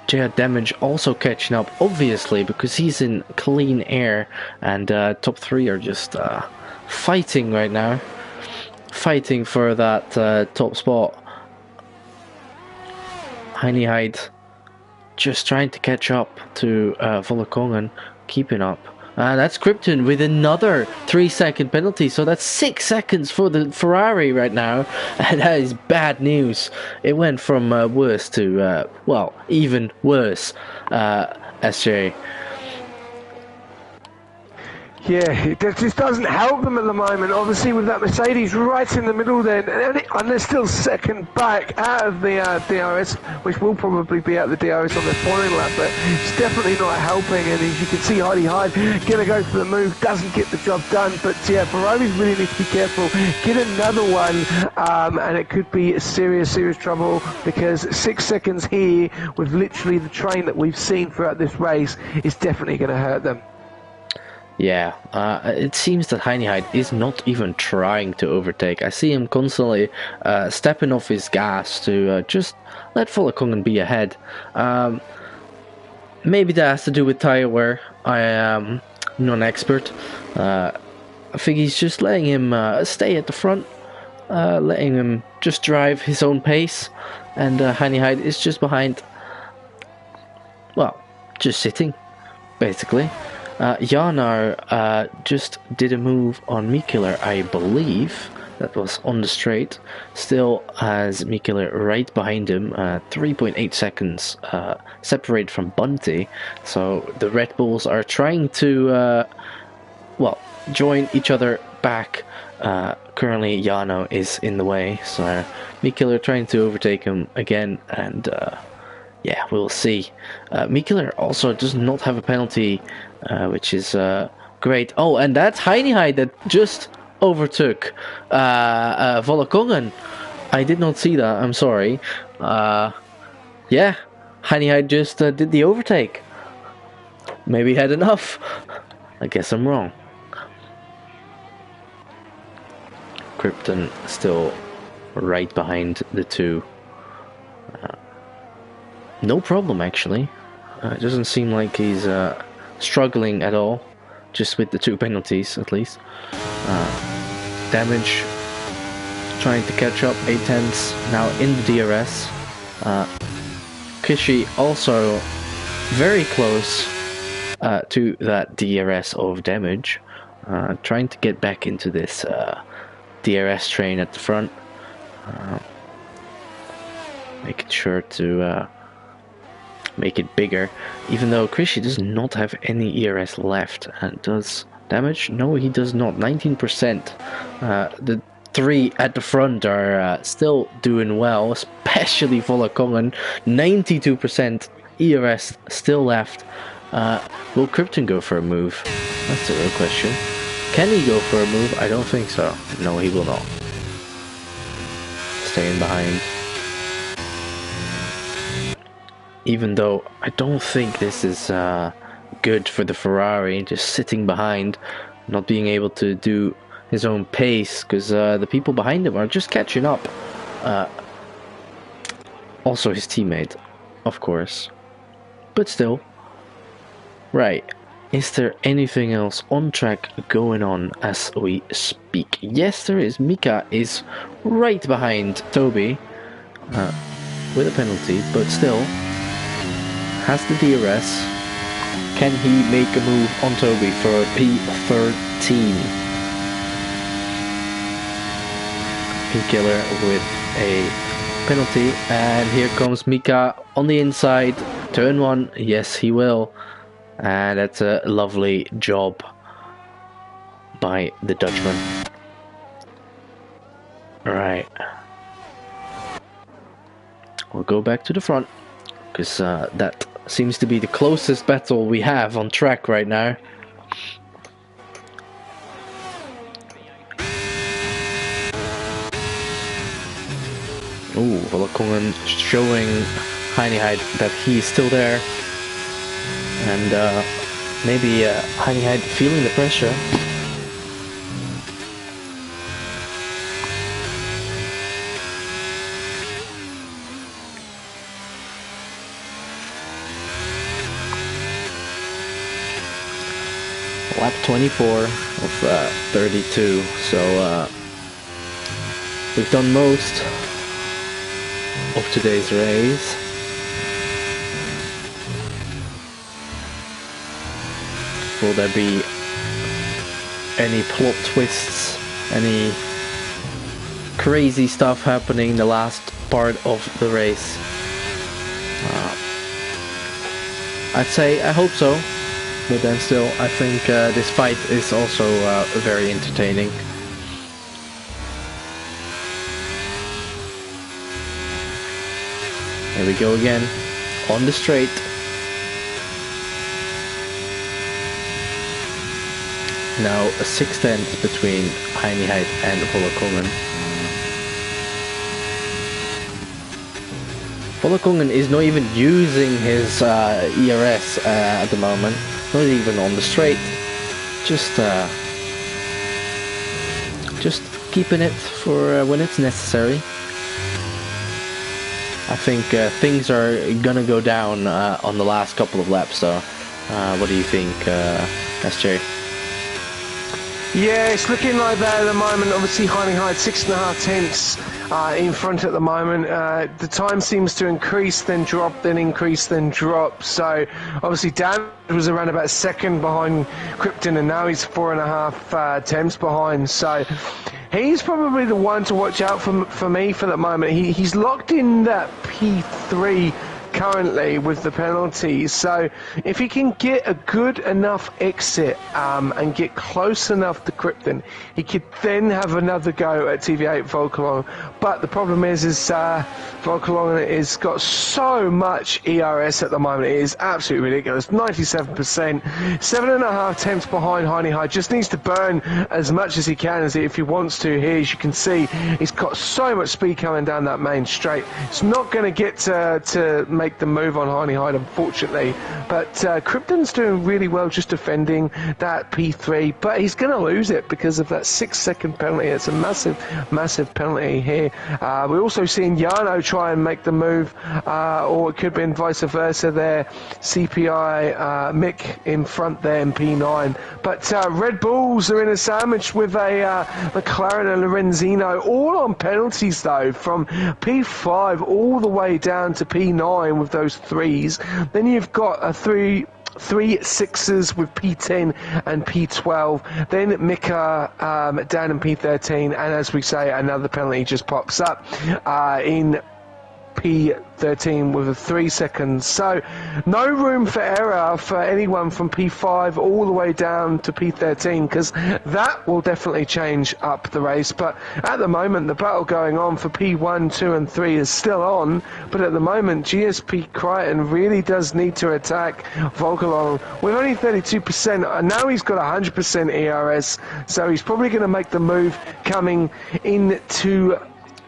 JR Damage also catching up, obviously, because he's in clean air, and top 3 are just fighting right now, fighting for that top spot. Heine Hyde just trying to catch up to Volokongan, keeping up. That's Krypton with another 3-second penalty, so that's 6 seconds for the Ferrari right now, and that is bad news. It went from worse to, well, even worse, SJ. Yeah, it just doesn't help them at the moment. Obviously, with that Mercedes right in the middle there, and they're still second back out of the DRS, which will probably be out of the DRS on their following lap, but it's definitely not helping. And as you can see, Heine Hyde going to go for the move, doesn't get the job done. But yeah, Ferraris really need to be careful. Get another one, and it could be serious trouble, because 6 seconds here with literally the train that we've seen throughout this race is definitely going to hurt them. Yeah, it seems that Heine Hyde is not even trying to overtake. I see him constantly stepping off his gas to just let Volokongan be ahead. Maybe that has to do with tyre wear. I am not an expert. I think he's just letting him stay at the front, letting him just drive his own pace, and Heine Hyde is just behind, well, just sitting, basically. Janar just did a move on Mikkeler, I believe. That was on the straight. Still has Mikkeler right behind him. 3.8 seconds separate from Bunty. So the Red Bulls are trying to, well, join each other back. Currently, Jano is in the way. So Mikkeler trying to overtake him again. And yeah, we'll see. Mikkeler also does not have a penalty, which is great. Oh, and that's Heinihide that just overtook Volokongen. I did not see that, I'm sorry. Yeah, Heinihide just did the overtake. Maybe he had enough. I guess I'm wrong. Krypton still right behind the two. No problem, actually. It doesn't seem like he's struggling at all. Just with the 2 penalties, at least. Damage trying to catch up. 8/10 now in the DRS. Kishi also very close to that DRS of damage. Trying to get back into this DRS train at the front. Making sure to make it bigger, even though Krishy does not have any ERS left. And does damage? No, he does not. 19%. The 3 at the front are still doing well, especially Volokongen. 92% ERS still left. Will Krypton go for a move? That's the real question. Can he go for a move? I don't think so. No, he will not. Staying behind. Even though I don't think this is good for the Ferrari, just sitting behind, not being able to do his own pace, because the people behind him are just catching up. Also his teammate, of course. But still. Right. Is there anything else on track going on as we speak? Yes, there is. Mika is right behind Toby with a penalty, but still has the DRS. Can he make a move on Toby for P13? P-Killer with a penalty, and here comes Mika on the inside. Turn 1, yes he will. And that's a lovely job by the Dutchman. Alright. We'll go back to the front, because that seems to be the closest battle we have on track right now. Ooh, Volokongen showing Heinihide that he's still there. And maybe Heinihide feeling the pressure. Lap 24 of 32, so we've done most of today's race. Will there be any plot twists, any crazy stuff happening in the last part of the race? I'd say I hope so, but then still I think this fight is also very entertaining. Here we go again, on the straight. Now a 6/10 between Heinihide and Volokongen. Volokongen is not even using his ERS at the moment, not even on the straight. Just keeping it for when it's necessary. I think things are gonna go down on the last couple of laps, though. What do you think, SJ? Yeah, it's looking like that at the moment. Obviously, Hiding High 6.5 tenths in front at the moment. The time seems to increase, then drop, then increase, then drop. So, obviously, Dan was around about second behind Krypton, and now he's 4.5 tenths behind. So, he's probably the one to watch out for me for the moment. He's locked in that P3 currently with the penalties, so if he can get a good enough exit and get close enough to Krypton, he could then have another go at TV8 Volkalong. But the problem is Volkalong has got so much ERS at the moment. It is absolutely ridiculous. 97%, 7.5 tenths behind Heine High. Just needs to burn as much as he can if he wants to here. As you can see, he's got so much speed coming down that main straight. It's not going to get to make the move on Heine High, unfortunately. But Krypton's doing really well just defending that P3, but he's going to lose it because of that 6-second penalty. It's a massive penalty here. We're also seeing Yano try and make the move, or it could have been vice versa there. CPI Mick in front there in P9. But Red Bulls are in a sandwich with a McLaren and Lorenzino, all on penalties though, from P5 all the way down to P9 with those threes. Then you've got a three sixes with P10 and P12, then Mika down in P13, and as we say, another penalty just pops up in P13 with a 3 seconds. So no room for error for anyone from P5 all the way down to P13, because that will definitely change up the race. But at the moment, the battle going on for P1, 2 and 3 is still on. But at the moment, GSP Crichton really does need to attack Volkalong with only 32%, and now he's got 100% ERS, so he's probably going to make the move coming into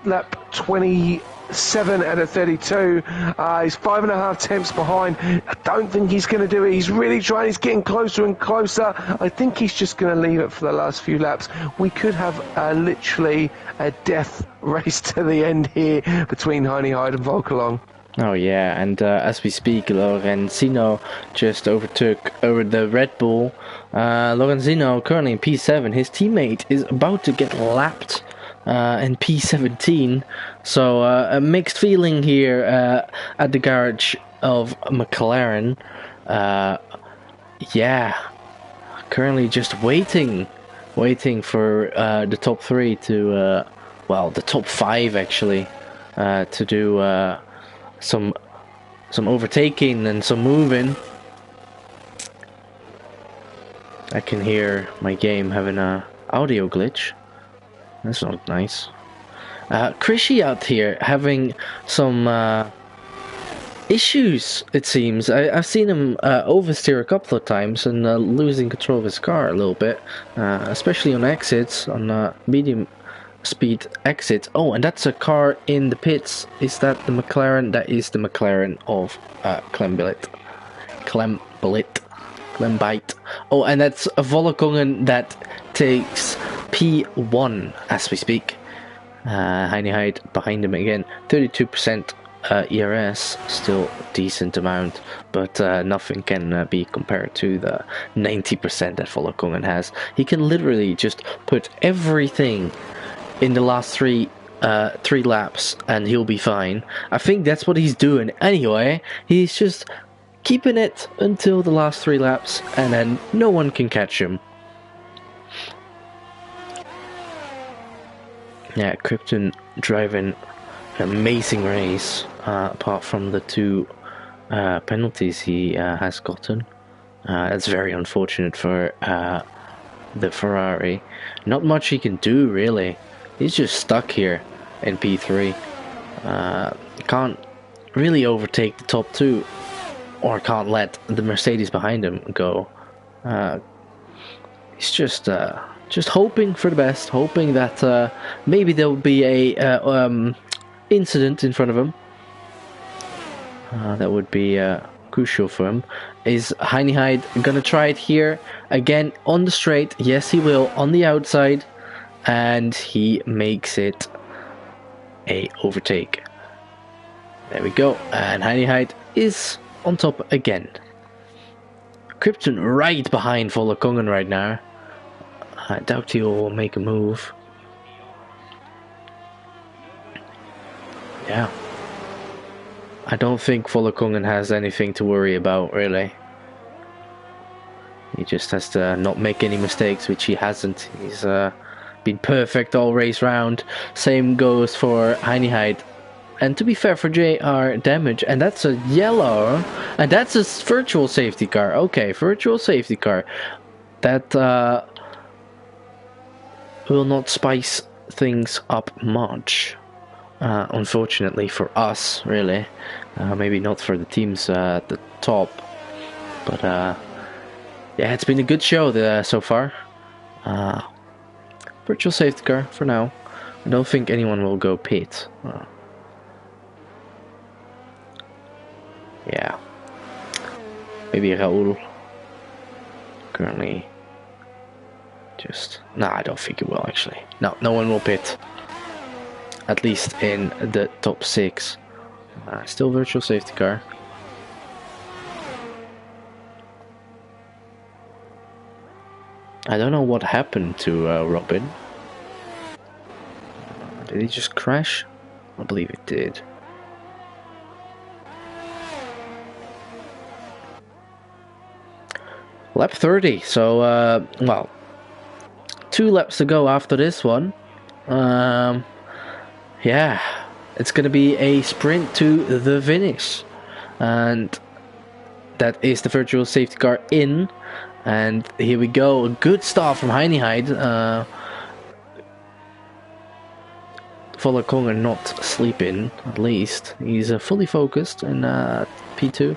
lap 27 out of 32. He's 5.5 tenths behind. I don't think he's going to do it. He's really trying. He's getting closer and closer. I think he's just going to leave it for the last few laps. We could have literally a death race to the end here between Heine Hyde and Volkalong. Oh yeah, and as we speak, Lorenzino just overtook over the Red Bull. Lorenzino currently in P7. His teammate is about to get lapped in P17. So a mixed feeling here at the garage of McLaren. Yeah, currently just waiting for the top 3 to, well, the top 5 actually, to do some overtaking and some moving. I can hear my game having a audio glitch. That's not nice. Krishy out here having some issues, it seems. I've seen him oversteer a couple of times and losing control of his car a little bit, especially on exits, on medium speed exits. Oh, and that's a car in the pits. Is that the McLaren? That is the McLaren of Klembite. Oh, and that's a Volkongen that takes P1 as we speak. Heine Hyde behind him again. 32% ERS, still decent amount, but nothing can be compared to the 90% that Volkongen has. He can literally just put everything in the last three laps and he'll be fine. I think that's what he's doing anyway. He's just keeping it until the last 3 laps and then no one can catch him. Yeah, Krypton driving an amazing race, apart from the 2 penalties he has gotten. That's very unfortunate for the Ferrari. Not much he can do, really. He's just stuck here in P3. Can't really overtake the top 2, or can't let the Mercedes behind him go. He's just hoping for the best, hoping that maybe there will be a incident in front of him. That would be crucial for him. Is Heine Hyde gonna try it here again on the straight? Yes, he will, on the outside, and he makes it a overtake. There we go, and Heine Hyde is on top again. Krypton right behind Volkongen right now. I doubt he'll make a move. Yeah. I don't think Vollekongen has anything to worry about, really. He just has to not make any mistakes, which he hasn't. He's been perfect all race round. Same goes for Heineheid. And to be fair for JR Damage, and that's a yellow, and that's a virtual safety car. Okay, virtual safety car. That will not spice things up much. Unfortunately for us, really. Maybe not for the teams at the top. But yeah, it's been a good show so far. Virtual safety car for now. I don't think anyone will go pit. Yeah. Maybe Raul. Currently. Just. Nah, I don't think it will actually. No, no one will pit. At least in the top 6. Still virtual safety car. I don't know what happened to Robin. Did he just crash? I believe it did. Lap 30, so well, 2 laps to go after this one. Yeah, it's gonna be a sprint to the finish, and that is the virtual safety car in. And here we go, a good start from Heineheid. Vollekongen not sleeping, at least. He's fully focused in P2.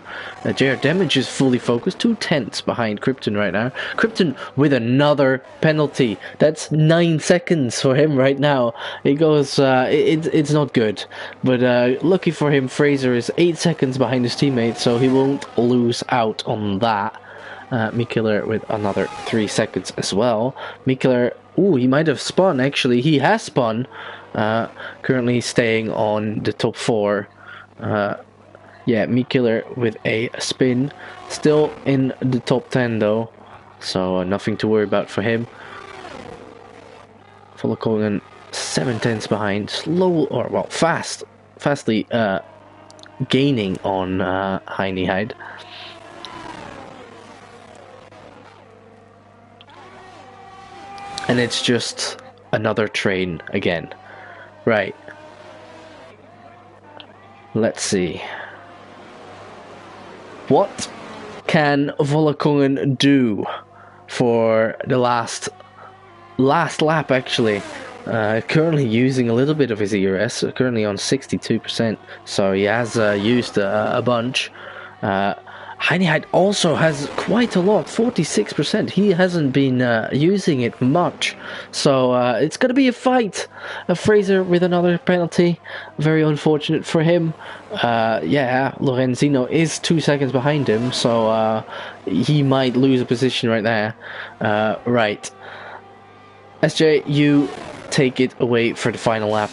JR Damage is fully focused, 2/10 behind Krypton right now. Krypton with another penalty. That's 9 seconds for him right now. He goes, it's not good. But lucky for him, Fraser is 8 seconds behind his teammate, so he won't lose out on that. Mikkeler with another 3 seconds as well. Mikkeler, ooh, he might have spun actually. He has spun. Currently staying on the top 4. Yeah, Mikkeler with a spin. Still in the top 10 though. So nothing to worry about for him. Vollekongen 7/10 behind. Slow, or well, fastly gaining on Heineheid. And it's just another train again. Right. Let's see. What can Vollekongen do for the last lap actually? Currently using a little bit of his ERS, currently on 62%, so he has used a bunch. Heineheid also has quite a lot, 46%. He hasn't been using it much, so it's going to be a fight. Fraser with another penalty, very unfortunate for him. Yeah, Lorenzino is 2 seconds behind him, so he might lose a position right there. Right, SJ, you take it away for the final lap.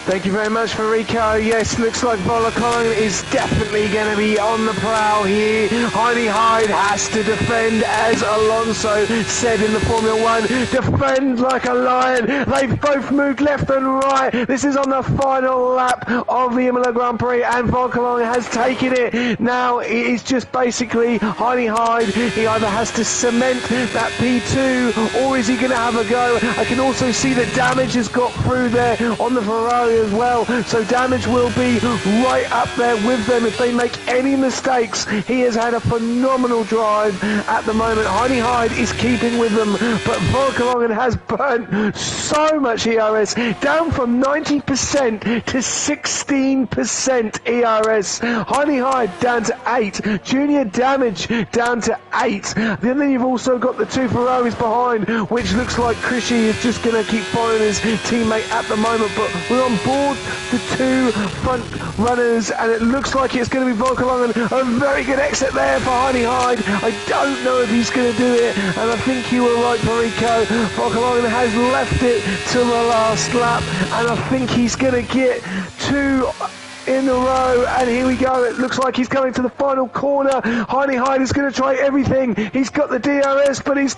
Thank you very much, Fariko. Yes, looks like Vollekongen is definitely going to be on the prowl here. Heineheid has to defend, as Alonso said in the Formula 1. Defend like a lion. They've both moved left and right. This is on the final lap of the Imola Grand Prix, and Vollekongen has taken it. Now it is just basically Heineheid. He either has to cement that P2, or is he going to have a go? I can also see that Damage has got through there on the Ferrari as well, so Damage will be right up there with them if they make any mistakes. He has had a phenomenal drive at the moment. Heineheid is keeping with them, but Vollekongen has burnt so much ERS, down from 90% to 16% ERS. Heineheid down to 8, Junior Damage down to 8. Then you've also got the 2 Ferraris behind, which looks like Krishy is just going to keep following his teammate at the moment, but we're on board the 2 front runners, and it looks like it's going to be Vollekongen. A very good exit there for Heineheid. I don't know if he's going to do it, and I think you were right, Fariko. Vollekongen has left it to the last lap, and I think he's going to get to in a row, and here we go. It looks like he's coming to the final corner. Heine Hyde is going to try everything. He's got the DRS, but he's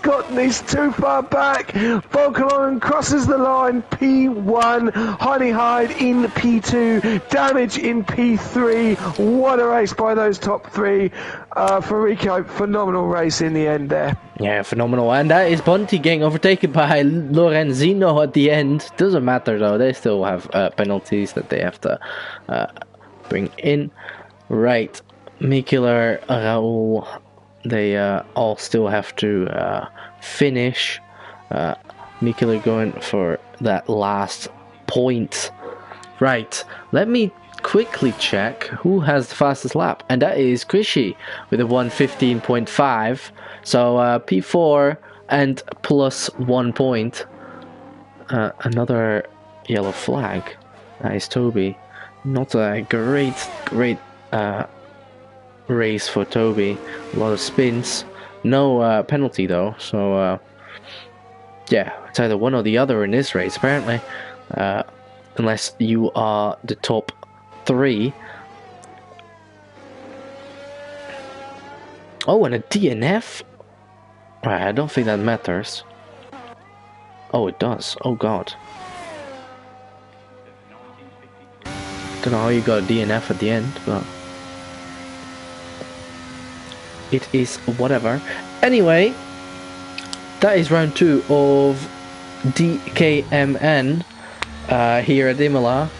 too far back. Volkalon crosses the line. P1. Heine Hyde in P2. Damage in P3. What a race by those top three. Fariko, phenomenal race in the end there. Yeah, phenomenal. And that is Bunty getting overtaken by Lorenzino at the end. Doesn't matter though, they still have penalties that they have to bring in. Right, Mikula, Raul, they all still have to finish. Mikula going for that last point. Right, let me quickly check who has the fastest lap, and that is Krishi with a 1:15.5. So P4 and plus 1 point. Another yellow flag. That is Toby. Not a great race for Toby. A lot of spins. No penalty though. So yeah, it's either one or the other in this race apparently. Unless you are the top 3. Oh, and a DNF? Right, I don't think that matters. Oh, it does. Oh god. Don't know how you got a DNF at the end, but it is whatever. Anyway, that is round 2 of DKMN here at Imola.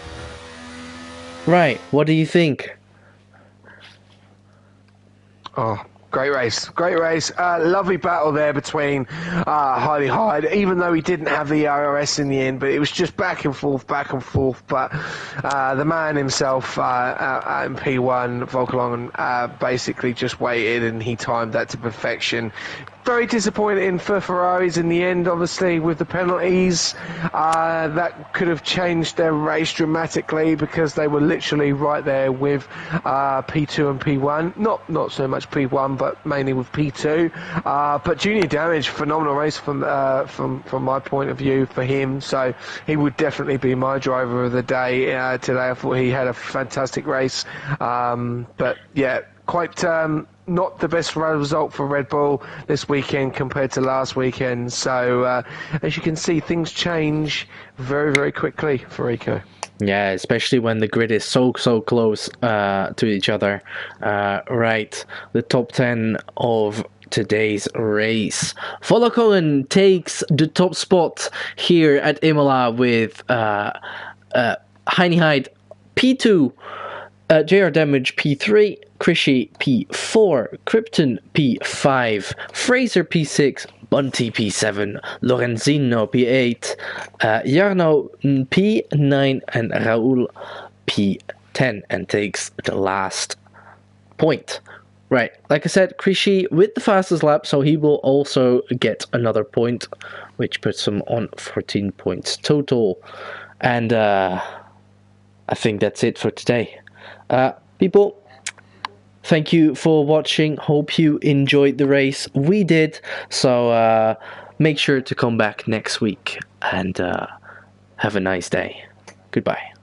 Right, what do you think? Oh, great race, great race. Lovely battle there between Heine Hyde, even though he didn't have the RRS in the end, but it was just back and forth. But the man himself out in P1, Volkalon, basically just waited and he timed that to perfection. Very disappointing for Ferraris in the end, obviously, with the penalties. That could have changed their race dramatically because they were literally right there with P2 and P1. Not so much P1, but mainly with P2. But Junior Damage, phenomenal race from my point of view for him. So he would definitely be my driver of the day today. I thought he had a fantastic race. But yeah, quite not the best result for Red Bull this weekend compared to last weekend. So as you can see, things change very, very quickly for Rico. Yeah, especially when the grid is so close to each other. Right, the top 10 of today's race. Volkalon takes the top spot here at Imola with Heine Hyde P2, JR Damage P3, Krishi P4, Krypton P5, Fraser P6, Bunty P7, Lorenzino P8, Jarno P9, and Raul P10, and takes the last point. Right, like I said, Krishi with the fastest lap, so he will also get another point, which puts him on 14 points total. And I think that's it for today. People, thank you for watching. Hope you enjoyed the race. We did. So make sure to come back next week and have a nice day. Goodbye.